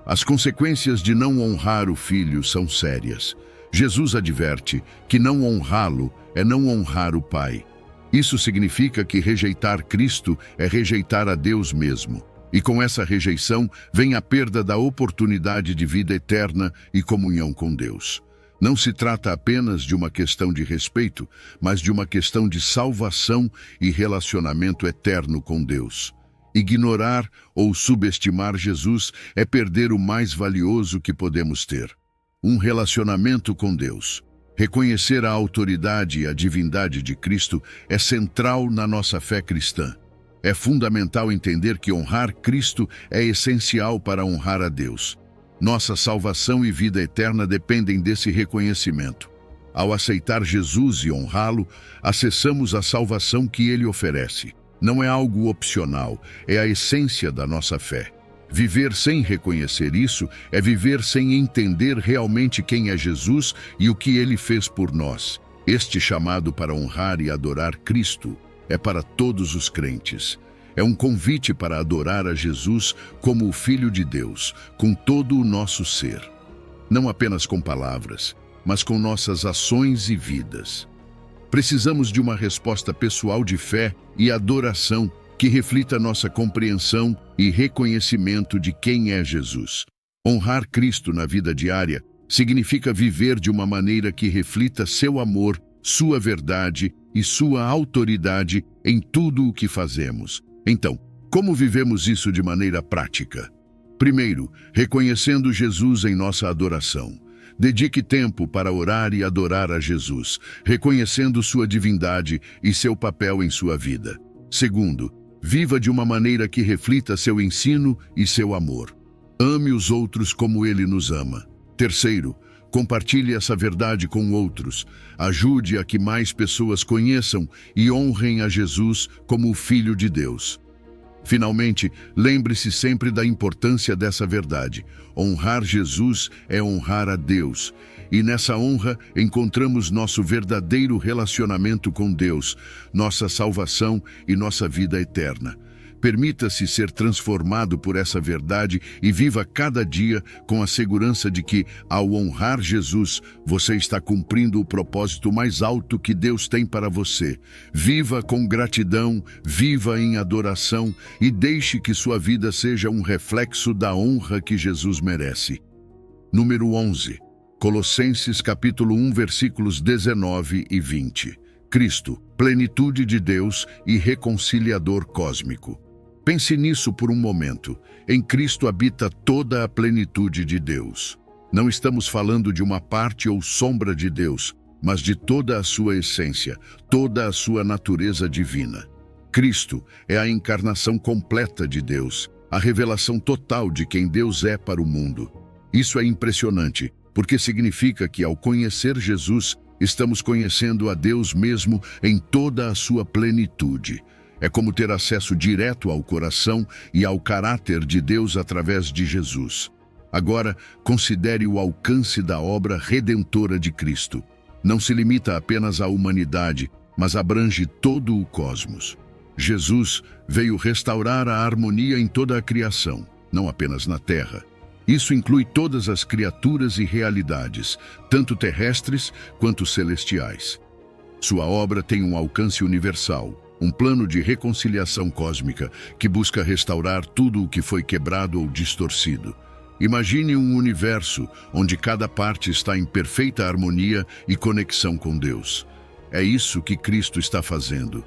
As consequências de não honrar o Filho são sérias. Jesus adverte que não honrá-lo é não honrar o Pai. Isso significa que rejeitar Cristo é rejeitar a Deus mesmo. E com essa rejeição vem a perda da oportunidade de vida eterna e comunhão com Deus. Não se trata apenas de uma questão de respeito, mas de uma questão de salvação e relacionamento eterno com Deus. Ignorar ou subestimar Jesus é perder o mais valioso que podemos ter: um relacionamento com Deus. Reconhecer a autoridade e a divindade de Cristo é central na nossa fé cristã. É fundamental entender que honrar Cristo é essencial para honrar a Deus. Nossa salvação e vida eterna dependem desse reconhecimento. Ao aceitar Jesus e honrá-lo, acessamos a salvação que ele oferece. Não é algo opcional, é a essência da nossa fé. Viver sem reconhecer isso é viver sem entender realmente quem é Jesus e o que ele fez por nós. Este chamado para honrar e adorar Cristo é para todos os crentes. É um convite para adorar a Jesus como o Filho de Deus, com todo o nosso ser. Não apenas com palavras, mas com nossas ações e vidas. Precisamos de uma resposta pessoal de fé e adoração que reflita nossa compreensão e reconhecimento de quem é Jesus. Honrar Cristo na vida diária significa viver de uma maneira que reflita seu amor, sua verdade e sua autoridade em tudo o que fazemos. Então, como vivemos isso de maneira prática? Primeiro, reconhecendo Jesus em nossa adoração. Dedique tempo para orar e adorar a Jesus, reconhecendo sua divindade e seu papel em sua vida. Segundo, viva de uma maneira que reflita seu ensino e seu amor. Ame os outros como ele nos ama. Terceiro, compartilhe essa verdade com outros. Ajude a que mais pessoas conheçam e honrem a Jesus como o Filho de Deus. Finalmente, lembre-se sempre da importância dessa verdade. Honrar Jesus é honrar a Deus. E nessa honra encontramos nosso verdadeiro relacionamento com Deus, nossa salvação e nossa vida eterna. Permita-se ser transformado por essa verdade e viva cada dia com a segurança de que, ao honrar Jesus, você está cumprindo o propósito mais alto que Deus tem para você. Viva com gratidão, viva em adoração e deixe que sua vida seja um reflexo da honra que Jesus merece. Número 11. Colossenses capítulo 1, versículos 19 e 20. Cristo, plenitude de Deus e reconciliador cósmico. Pense nisso por um momento. Em Cristo habita toda a plenitude de Deus. Não estamos falando de uma parte ou sombra de Deus, mas de toda a sua essência, toda a sua natureza divina. Cristo é a encarnação completa de Deus, a revelação total de quem Deus é para o mundo. Isso é impressionante, porque significa que, ao conhecer Jesus, estamos conhecendo a Deus mesmo em toda a sua plenitude. É como ter acesso direto ao coração e ao caráter de Deus através de Jesus. Agora, considere o alcance da obra redentora de Cristo. Não se limita apenas à humanidade, mas abrange todo o cosmos. Jesus veio restaurar a harmonia em toda a criação, não apenas na Terra. Isso inclui todas as criaturas e realidades, tanto terrestres quanto celestiais. Sua obra tem um alcance universal, um plano de reconciliação cósmica que busca restaurar tudo o que foi quebrado ou distorcido. Imagine um universo onde cada parte está em perfeita harmonia e conexão com Deus. É isso que Cristo está fazendo.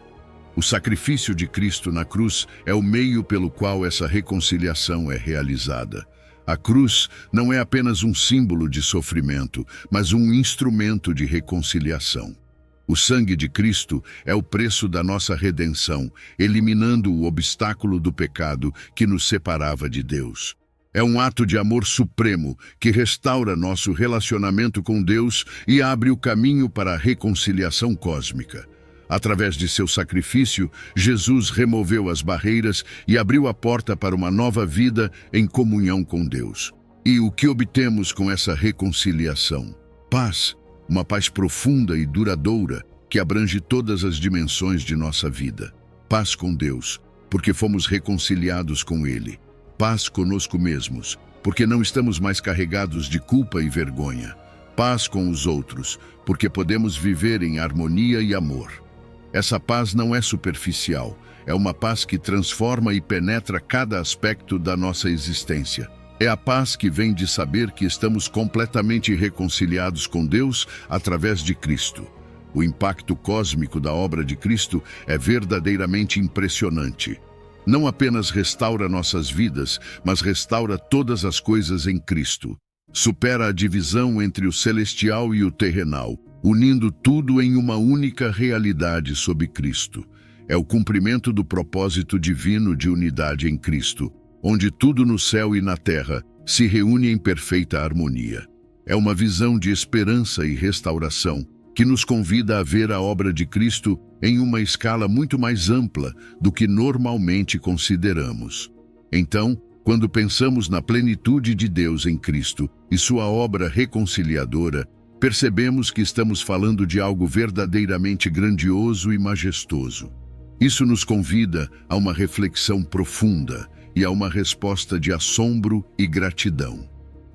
O sacrifício de Cristo na cruz é o meio pelo qual essa reconciliação é realizada. A cruz não é apenas um símbolo de sofrimento, mas um instrumento de reconciliação. O sangue de Cristo é o preço da nossa redenção, eliminando o obstáculo do pecado que nos separava de Deus. É um ato de amor supremo que restaura nosso relacionamento com Deus e abre o caminho para a reconciliação cósmica. Através de seu sacrifício, Jesus removeu as barreiras e abriu a porta para uma nova vida em comunhão com Deus. E o que obtemos com essa reconciliação? Paz, uma paz profunda e duradoura que abrange todas as dimensões de nossa vida. Paz com Deus, porque fomos reconciliados com Ele. Paz conosco mesmos, porque não estamos mais carregados de culpa e vergonha. Paz com os outros, porque podemos viver em harmonia e amor. Essa paz não é superficial, é uma paz que transforma e penetra cada aspecto da nossa existência. É a paz que vem de saber que estamos completamente reconciliados com Deus através de Cristo. O impacto cósmico da obra de Cristo é verdadeiramente impressionante. Não apenas restaura nossas vidas, mas restaura todas as coisas em Cristo. Supera a divisão entre o celestial e o terrenal, unindo tudo em uma única realidade sob Cristo. É o cumprimento do propósito divino de unidade em Cristo, onde tudo no céu e na terra se reúne em perfeita harmonia. É uma visão de esperança e restauração que nos convida a ver a obra de Cristo em uma escala muito mais ampla do que normalmente consideramos. Então, quando pensamos na plenitude de Deus em Cristo e sua obra reconciliadora, percebemos que estamos falando de algo verdadeiramente grandioso e majestoso. Isso nos convida a uma reflexão profunda e a uma resposta de assombro e gratidão.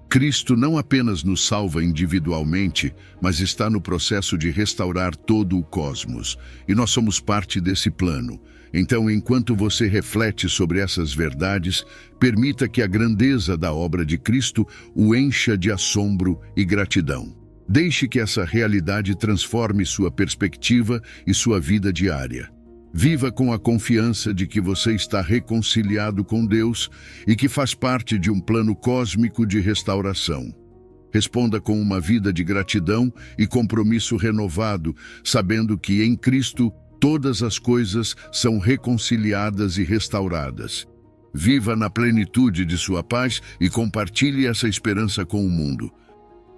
Cristo não apenas nos salva individualmente, mas está no processo de restaurar todo o cosmos, e nós somos parte desse plano. Então, enquanto você reflete sobre essas verdades, permita que a grandeza da obra de Cristo o encha de assombro e gratidão. Deixe que essa realidade transforme sua perspectiva e sua vida diária. Viva com a confiança de que você está reconciliado com Deus e que faz parte de um plano cósmico de restauração. Responda com uma vida de gratidão e compromisso renovado, sabendo que em Cristo todas as coisas são reconciliadas e restauradas. Viva na plenitude de sua paz e compartilhe essa esperança com o mundo.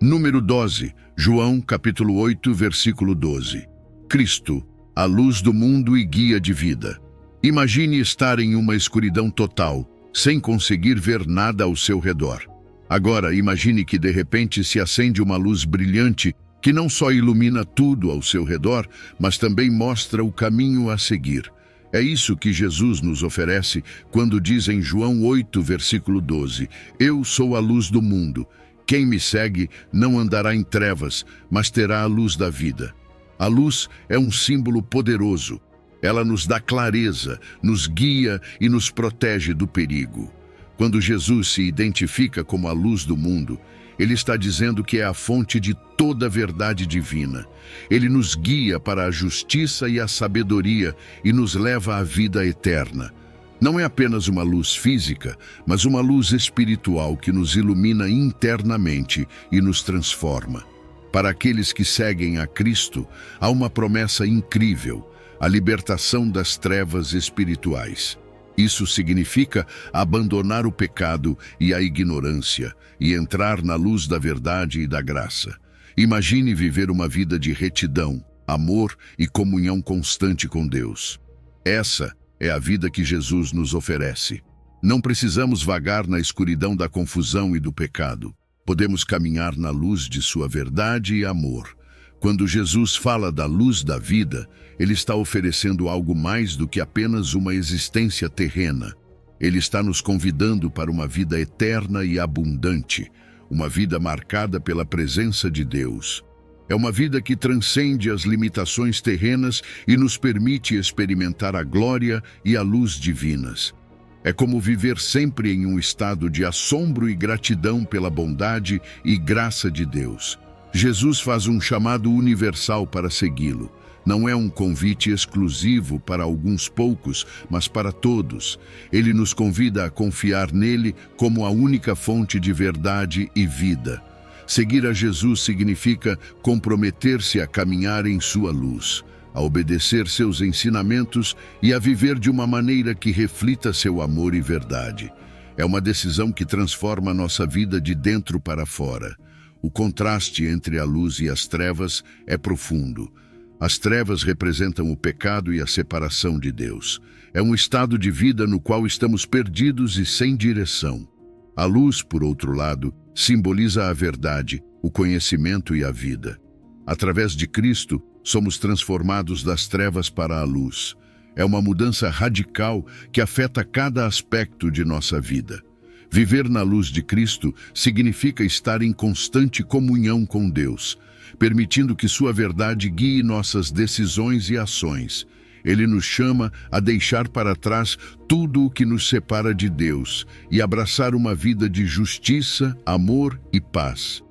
Número 12, João capítulo 8, versículo 12. Cristo, a luz do mundo e guia de vida. Imagine estar em uma escuridão total, sem conseguir ver nada ao seu redor. Agora, imagine que de repente se acende uma luz brilhante que não só ilumina tudo ao seu redor, mas também mostra o caminho a seguir. É isso que Jesus nos oferece quando diz em João 8, versículo 12, Eu sou a luz do mundo. Quem me segue não andará em trevas, mas terá a luz da vida. A luz é um símbolo poderoso. Ela nos dá clareza, nos guia e nos protege do perigo. Quando Jesus se identifica como a luz do mundo, ele está dizendo que é a fonte de toda a verdade divina. Ele nos guia para a justiça e a sabedoria e nos leva à vida eterna. Não é apenas uma luz física, mas uma luz espiritual que nos ilumina internamente e nos transforma. Para aqueles que seguem a Cristo, há uma promessa incrível, a libertação das trevas espirituais. Isso significa abandonar o pecado e a ignorância e entrar na luz da verdade e da graça. Imagine viver uma vida de retidão, amor e comunhão constante com Deus. Essa é a vida que Jesus nos oferece. Não precisamos vagar na escuridão da confusão e do pecado. Podemos caminhar na luz de sua verdade e amor. Quando Jesus fala da luz da vida, ele está oferecendo algo mais do que apenas uma existência terrena. Ele está nos convidando para uma vida eterna e abundante, uma vida marcada pela presença de Deus. É uma vida que transcende as limitações terrenas e nos permite experimentar a glória e a luz divinas. É como viver sempre em um estado de assombro e gratidão pela bondade e graça de Deus. Jesus faz um chamado universal para segui-lo. Não é um convite exclusivo para alguns poucos, mas para todos. Ele nos convida a confiar nele como a única fonte de verdade e vida. Seguir a Jesus significa comprometer-se a caminhar em sua luz, a obedecer seus ensinamentos e a viver de uma maneira que reflita seu amor e verdade. É uma decisão que transforma nossa vida de dentro para fora. O contraste entre a luz e as trevas é profundo. As trevas representam o pecado e a separação de Deus. É um estado de vida no qual estamos perdidos e sem direção. A luz, por outro lado, simboliza a verdade, o conhecimento e a vida. Através de Cristo, somos transformados das trevas para a luz. É uma mudança radical que afeta cada aspecto de nossa vida. Viver na luz de Cristo significa estar em constante comunhão com Deus, permitindo que sua verdade guie nossas decisões e ações. Ele nos chama a deixar para trás tudo o que nos separa de Deus e abraçar uma vida de justiça, amor e paz.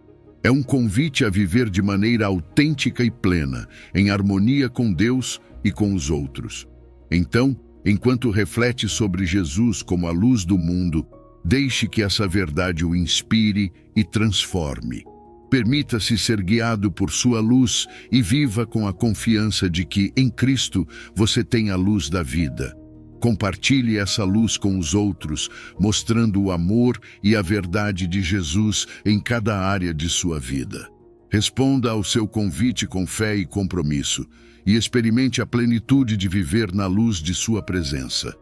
É um convite a viver de maneira autêntica e plena, em harmonia com Deus e com os outros. Então, enquanto reflete sobre Jesus como a luz do mundo, deixe que essa verdade o inspire e transforme. Permita-se ser guiado por sua luz e viva com a confiança de que, em Cristo, você tem a luz da vida. Compartilhe essa luz com os outros, mostrando o amor e a verdade de Jesus em cada área de sua vida. Responda ao seu convite com fé e compromisso, e experimente a plenitude de viver na luz de sua presença.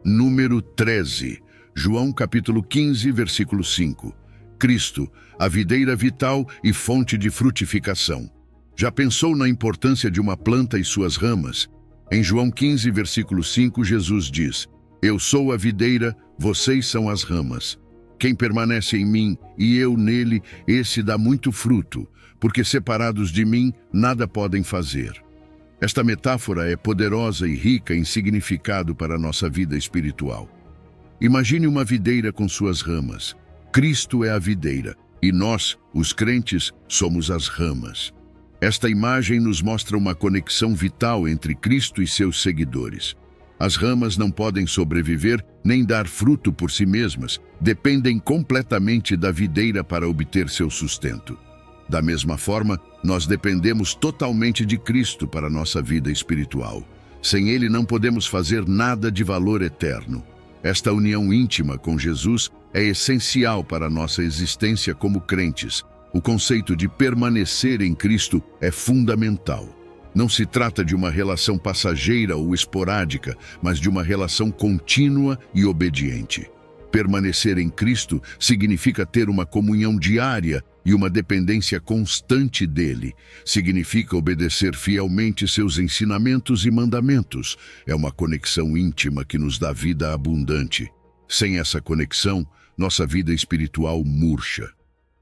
Número 13, João capítulo 15, versículo 5. Cristo, a videira vital e fonte de frutificação. Já pensou na importância de uma planta e suas ramas? Em João 15, versículo 5, Jesus diz: Eu sou a videira, vocês são as ramas. Quem permanece em mim e eu nele, esse dá muito fruto, porque separados de mim, nada podem fazer. Esta metáfora é poderosa e rica em significado para a nossa vida espiritual. Imagine uma videira com suas ramas. Cristo é a videira, e nós, os crentes, somos as ramas. Esta imagem nos mostra uma conexão vital entre Cristo e seus seguidores. As ramas não podem sobreviver nem dar fruto por si mesmas, dependem completamente da videira para obter seu sustento. Da mesma forma, nós dependemos totalmente de Cristo para nossa vida espiritual. Sem Ele não podemos fazer nada de valor eterno. Esta união íntima com Jesus é essencial para a nossa existência como crentes. O conceito de permanecer em Cristo é fundamental. Não se trata de uma relação passageira ou esporádica, mas de uma relação contínua e obediente. Permanecer em Cristo significa ter uma comunhão diária e uma dependência constante dele. Significa obedecer fielmente seus ensinamentos e mandamentos. É uma conexão íntima que nos dá vida abundante. Sem essa conexão, nossa vida espiritual murcha.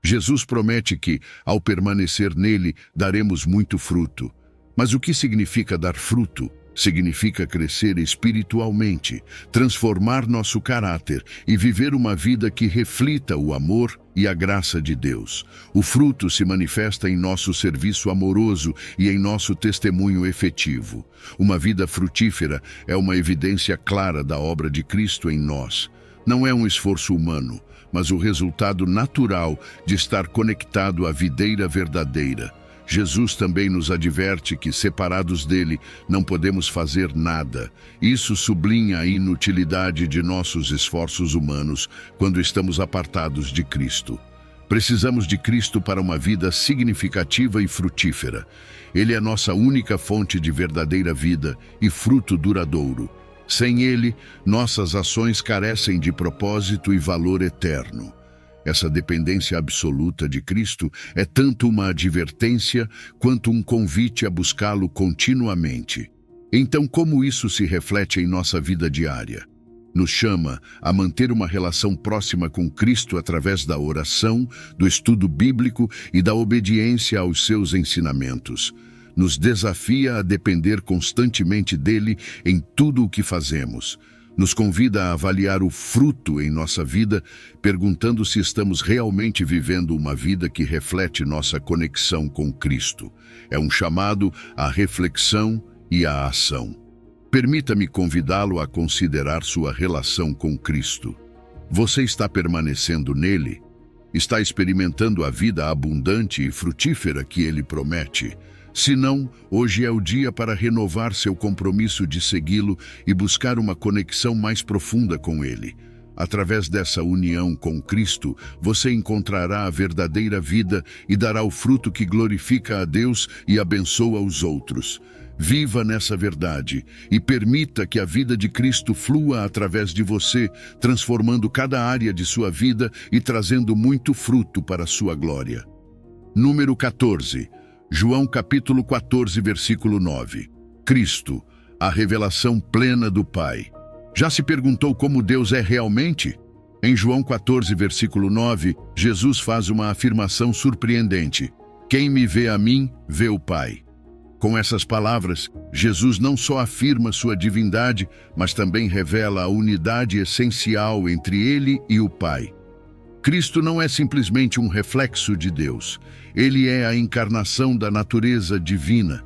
Jesus promete que, ao permanecer nele, daremos muito fruto. Mas o que significa dar fruto? Significa crescer espiritualmente, transformar nosso caráter e viver uma vida que reflita o amor e a graça de Deus. O fruto se manifesta em nosso serviço amoroso e em nosso testemunho efetivo. Uma vida frutífera é uma evidência clara da obra de Cristo em nós. Não é um esforço humano, mas o resultado natural de estar conectado à videira verdadeira. Jesus também nos adverte que, separados dele, não podemos fazer nada. Isso sublinha a inutilidade de nossos esforços humanos quando estamos apartados de Cristo. Precisamos de Cristo para uma vida significativa e frutífera. Ele é nossa única fonte de verdadeira vida e fruto duradouro. Sem ele, nossas ações carecem de propósito e valor eterno. Essa dependência absoluta de Cristo é tanto uma advertência quanto um convite a buscá-lo continuamente. Então, como isso se reflete em nossa vida diária? Nos chama a manter uma relação próxima com Cristo através da oração, do estudo bíblico e da obediência aos seus ensinamentos. Nos desafia a depender constantemente dele em tudo o que fazemos. Nos convida a avaliar o fruto em nossa vida, perguntando se estamos realmente vivendo uma vida que reflete nossa conexão com Cristo. É um chamado à reflexão e à ação. Permita-me convidá-lo a considerar sua relação com Cristo. Você está permanecendo nele? Está experimentando a vida abundante e frutífera que ele promete? Se não, hoje é o dia para renovar seu compromisso de segui-lo e buscar uma conexão mais profunda com ele. Através dessa união com Cristo, você encontrará a verdadeira vida e dará o fruto que glorifica a Deus e abençoa os outros. Viva nessa verdade e permita que a vida de Cristo flua através de você, transformando cada área de sua vida e trazendo muito fruto para a sua glória. Número 14. João capítulo 14, versículo 9. Cristo, a revelação plena do Pai. Já se perguntou como Deus é realmente? Em João 14, versículo 9, Jesus faz uma afirmação surpreendente. Quem me vê a mim, vê o Pai. Com essas palavras, Jesus não só afirma sua divindade, mas também revela a unidade essencial entre ele e o Pai. Cristo não é simplesmente um reflexo de Deus. Ele é a encarnação da natureza divina.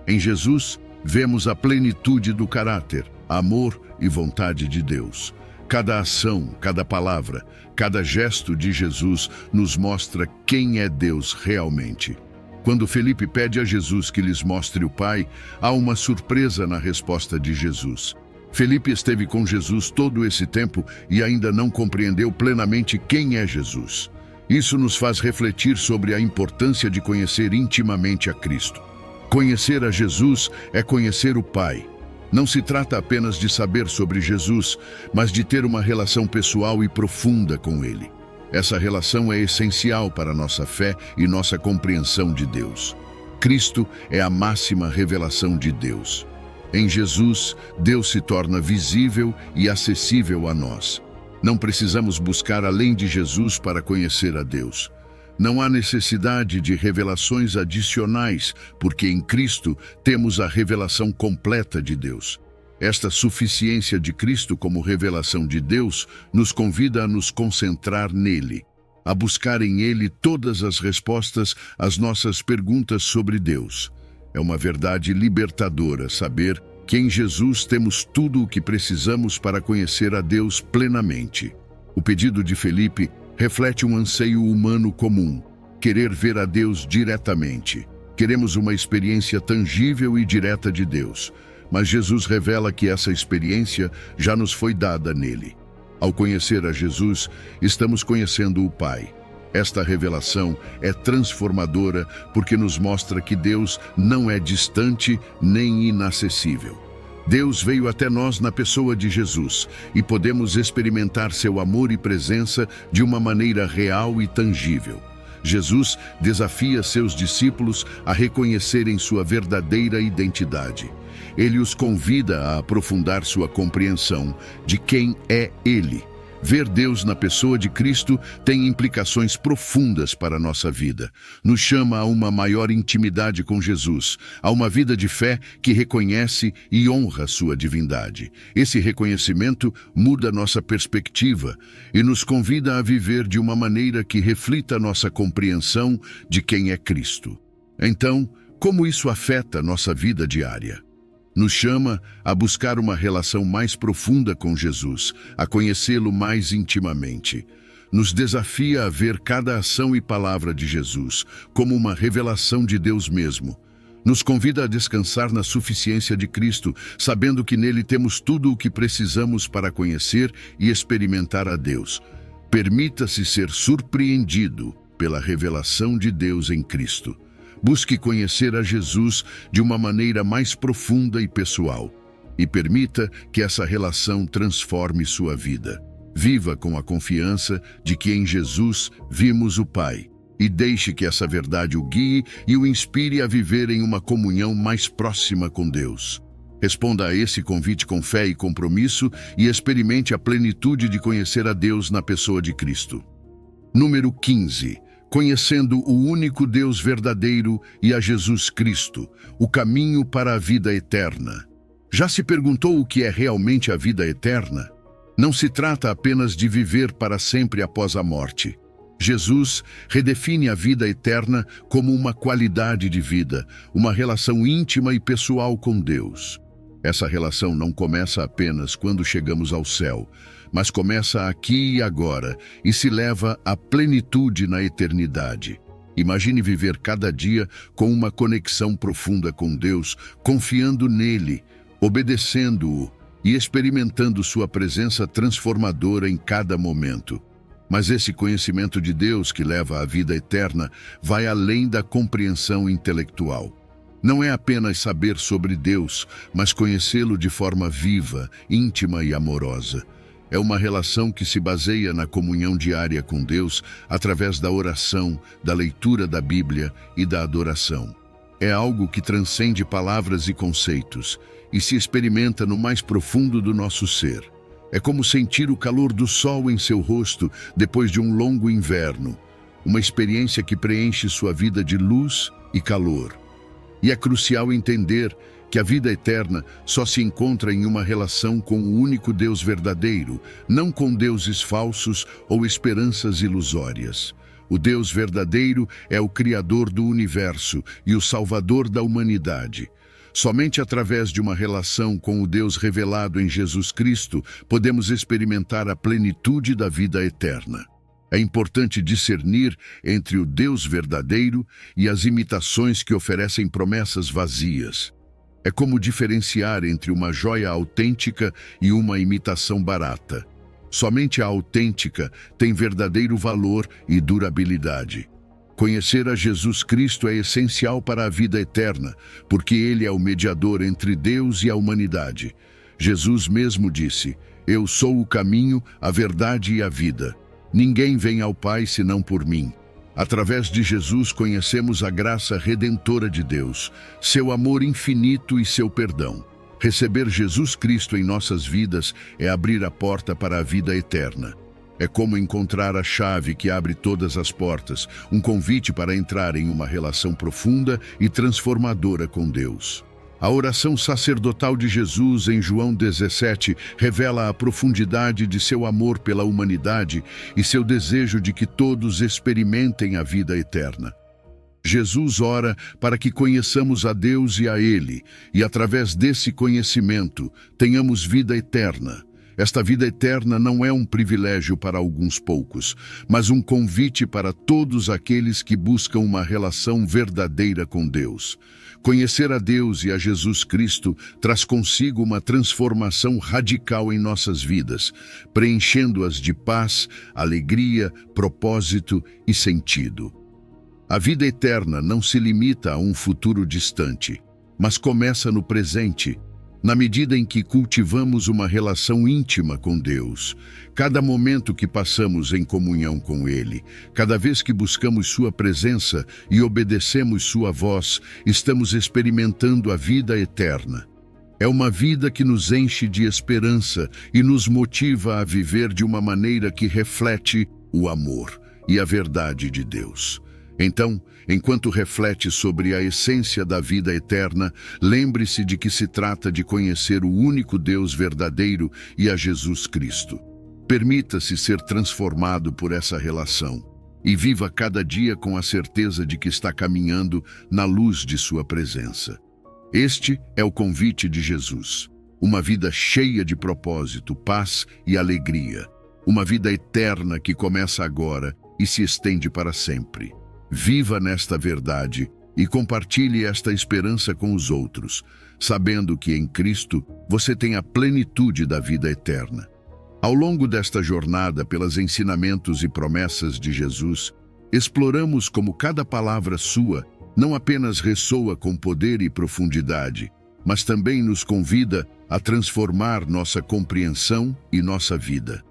Em Jesus, vemos a plenitude do caráter, amor e vontade de Deus. Cada ação, cada palavra, cada gesto de Jesus nos mostra quem é Deus realmente. Quando Felipe pede a Jesus que lhes mostre o Pai, há uma surpresa na resposta de Jesus. Felipe esteve com Jesus todo esse tempo e ainda não compreendeu plenamente quem é Jesus. Isso nos faz refletir sobre a importância de conhecer intimamente a Cristo. Conhecer a Jesus é conhecer o Pai. Não se trata apenas de saber sobre Jesus, mas de ter uma relação pessoal e profunda com Ele. Essa relação é essencial para nossa fé e nossa compreensão de Deus. Cristo é a máxima revelação de Deus. Em Jesus, Deus se torna visível e acessível a nós. Não precisamos buscar além de Jesus para conhecer a Deus. Não há necessidade de revelações adicionais, porque em Cristo temos a revelação completa de Deus. Esta suficiência de Cristo como revelação de Deus nos convida a nos concentrar nele, a buscar em ele todas as respostas às nossas perguntas sobre Deus. É uma verdade libertadora saber que em Jesus temos tudo o que precisamos para conhecer a Deus plenamente. O pedido de Felipe reflete um anseio humano comum, querer ver a Deus diretamente. Queremos uma experiência tangível e direta de Deus, mas Jesus revela que essa experiência já nos foi dada nele. Ao conhecer a Jesus, estamos conhecendo o Pai. Esta revelação é transformadora porque nos mostra que Deus não é distante nem inacessível. Deus veio até nós na pessoa de Jesus e podemos experimentar seu amor e presença de uma maneira real e tangível. Jesus desafia seus discípulos a reconhecerem sua verdadeira identidade. Ele os convida a aprofundar sua compreensão de quem é Ele. Ver Deus na pessoa de Cristo tem implicações profundas para a nossa vida. Nos chama a uma maior intimidade com Jesus, a uma vida de fé que reconhece e honra sua divindade. Esse reconhecimento muda nossa perspectiva e nos convida a viver de uma maneira que reflita nossa compreensão de quem é Cristo. Então, como isso afeta nossa vida diária? Nos chama a buscar uma relação mais profunda com Jesus, a conhecê-lo mais intimamente. Nos desafia a ver cada ação e palavra de Jesus como uma revelação de Deus mesmo. Nos convida a descansar na suficiência de Cristo, sabendo que nele temos tudo o que precisamos para conhecer e experimentar a Deus. Permita-se ser surpreendido pela revelação de Deus em Cristo. Busque conhecer a Jesus de uma maneira mais profunda e pessoal e permita que essa relação transforme sua vida. Viva com a confiança de que em Jesus vimos o Pai e deixe que essa verdade o guie e o inspire a viver em uma comunhão mais próxima com Deus. Responda a esse convite com fé e compromisso e experimente a plenitude de conhecer a Deus na pessoa de Cristo. Número 15. Conhecendo o único Deus verdadeiro e a Jesus Cristo, o caminho para a vida eterna. Já se perguntou o que é realmente a vida eterna? Não se trata apenas de viver para sempre após a morte. Jesus redefine a vida eterna como uma qualidade de vida, uma relação íntima e pessoal com Deus. Essa relação não começa apenas quando chegamos ao céu, mas começa aqui e agora e se leva à plenitude na eternidade. Imagine viver cada dia com uma conexão profunda com Deus, confiando nele, obedecendo-o e experimentando sua presença transformadora em cada momento. Mas esse conhecimento de Deus que leva à vida eterna vai além da compreensão intelectual. Não é apenas saber sobre Deus, mas conhecê-lo de forma viva, íntima e amorosa. É uma relação que se baseia na comunhão diária com Deus através da oração, da leitura da Bíblia e da adoração. É algo que transcende palavras e conceitos e se experimenta no mais profundo do nosso ser. É como sentir o calor do sol em seu rosto depois de um longo inverno, uma experiência que preenche sua vida de luz e calor. E é crucial entender que a vida eterna só se encontra em uma relação com o único Deus verdadeiro, não com deuses falsos ou esperanças ilusórias. O Deus verdadeiro é o Criador do universo e o Salvador da humanidade. Somente através de uma relação com o Deus revelado em Jesus Cristo podemos experimentar a plenitude da vida eterna. É importante discernir entre o Deus verdadeiro e as imitações que oferecem promessas vazias. É como diferenciar entre uma joia autêntica e uma imitação barata. Somente a autêntica tem verdadeiro valor e durabilidade. Conhecer a Jesus Cristo é essencial para a vida eterna, porque Ele é o mediador entre Deus e a humanidade. Jesus mesmo disse: "Eu sou o caminho, a verdade e a vida. Ninguém vem ao Pai senão por mim." Através de Jesus conhecemos a graça redentora de Deus, seu amor infinito e seu perdão. Receber Jesus Cristo em nossas vidas é abrir a porta para a vida eterna. É como encontrar a chave que abre todas as portas, um convite para entrar em uma relação profunda e transformadora com Deus. A oração sacerdotal de Jesus em João 17 revela a profundidade de seu amor pela humanidade e seu desejo de que todos experimentem a vida eterna. Jesus ora para que conheçamos a Deus e a Ele, e através desse conhecimento tenhamos vida eterna. Esta vida eterna não é um privilégio para alguns poucos, mas um convite para todos aqueles que buscam uma relação verdadeira com Deus. Conhecer a Deus e a Jesus Cristo traz consigo uma transformação radical em nossas vidas, preenchendo-as de paz, alegria, propósito e sentido. A vida eterna não se limita a um futuro distante, mas começa no presente, na medida em que cultivamos uma relação íntima com Deus. Cada momento que passamos em comunhão com Ele, cada vez que buscamos Sua presença e obedecemos Sua voz, estamos experimentando a vida eterna. É uma vida que nos enche de esperança e nos motiva a viver de uma maneira que reflete o amor e a verdade de Deus. Então, enquanto reflete sobre a essência da vida eterna, lembre-se de que se trata de conhecer o único Deus verdadeiro e a Jesus Cristo. Permita-se ser transformado por essa relação e viva cada dia com a certeza de que está caminhando na luz de sua presença. Este é o convite de Jesus. Uma vida cheia de propósito, paz e alegria. Uma vida eterna que começa agora e se estende para sempre. Viva nesta verdade e compartilhe esta esperança com os outros, sabendo que em Cristo você tem a plenitude da vida eterna. Ao longo desta jornada pelos ensinamentos e promessas de Jesus, exploramos como cada palavra sua não apenas ressoa com poder e profundidade, mas também nos convida a transformar nossa compreensão e nossa vida.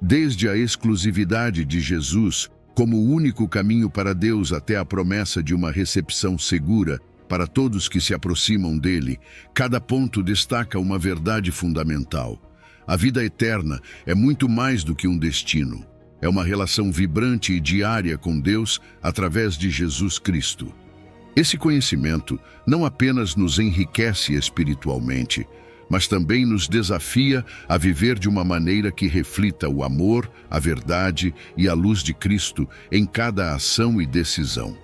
Desde a exclusividade de Jesus como o único caminho para Deus até a promessa de uma recepção segura para todos que se aproximam dele, cada ponto destaca uma verdade fundamental. A vida eterna é muito mais do que um destino. É uma relação vibrante e diária com Deus através de Jesus Cristo. Esse conhecimento não apenas nos enriquece espiritualmente, mas também nos desafia a viver de uma maneira que reflita o amor, a verdade e a luz de Cristo em cada ação e decisão.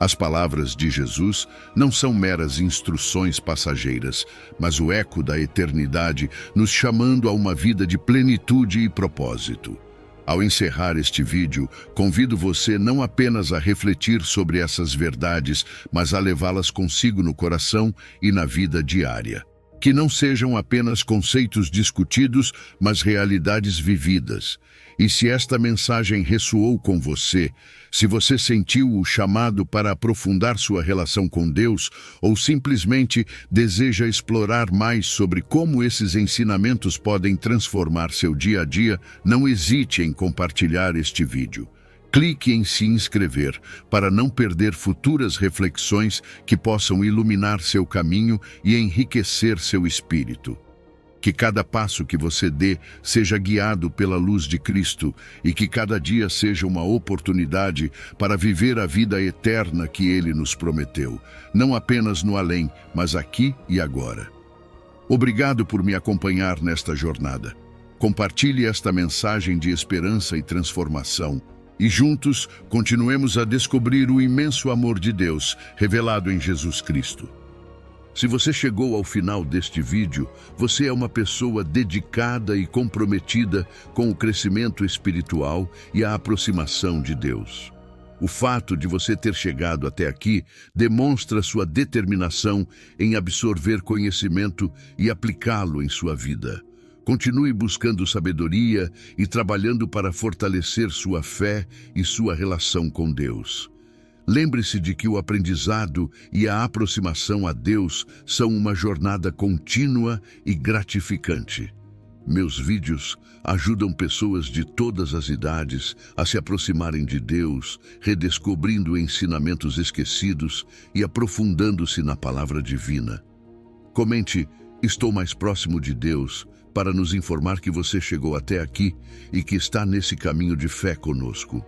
As palavras de Jesus não são meras instruções passageiras, mas o eco da eternidade nos chamando a uma vida de plenitude e propósito. Ao encerrar este vídeo, convido você não apenas a refletir sobre essas verdades, mas a levá-las consigo no coração e na vida diária. Que não sejam apenas conceitos discutidos, mas realidades vividas. E se esta mensagem ressoou com você, se você sentiu o chamado para aprofundar sua relação com Deus, ou simplesmente deseja explorar mais sobre como esses ensinamentos podem transformar seu dia a dia, não hesite em compartilhar este vídeo. Clique em se inscrever para não perder futuras reflexões que possam iluminar seu caminho e enriquecer seu espírito. Que cada passo que você dê seja guiado pela luz de Cristo e que cada dia seja uma oportunidade para viver a vida eterna que Ele nos prometeu, não apenas no além, mas aqui e agora. Obrigado por me acompanhar nesta jornada. Compartilhe esta mensagem de esperança e transformação e juntos continuemos a descobrir o imenso amor de Deus revelado em Jesus Cristo. Se você chegou ao final deste vídeo, você é uma pessoa dedicada e comprometida com o crescimento espiritual e a aproximação de Deus. O fato de você ter chegado até aqui demonstra sua determinação em absorver conhecimento e aplicá-lo em sua vida. Continue buscando sabedoria e trabalhando para fortalecer sua fé e sua relação com Deus. Lembre-se de que o aprendizado e a aproximação a Deus são uma jornada contínua e gratificante. Meus vídeos ajudam pessoas de todas as idades a se aproximarem de Deus, redescobrindo ensinamentos esquecidos e aprofundando-se na palavra divina. Comente "Estou mais próximo de Deus" para nos informar que você chegou até aqui e que está nesse caminho de fé conosco.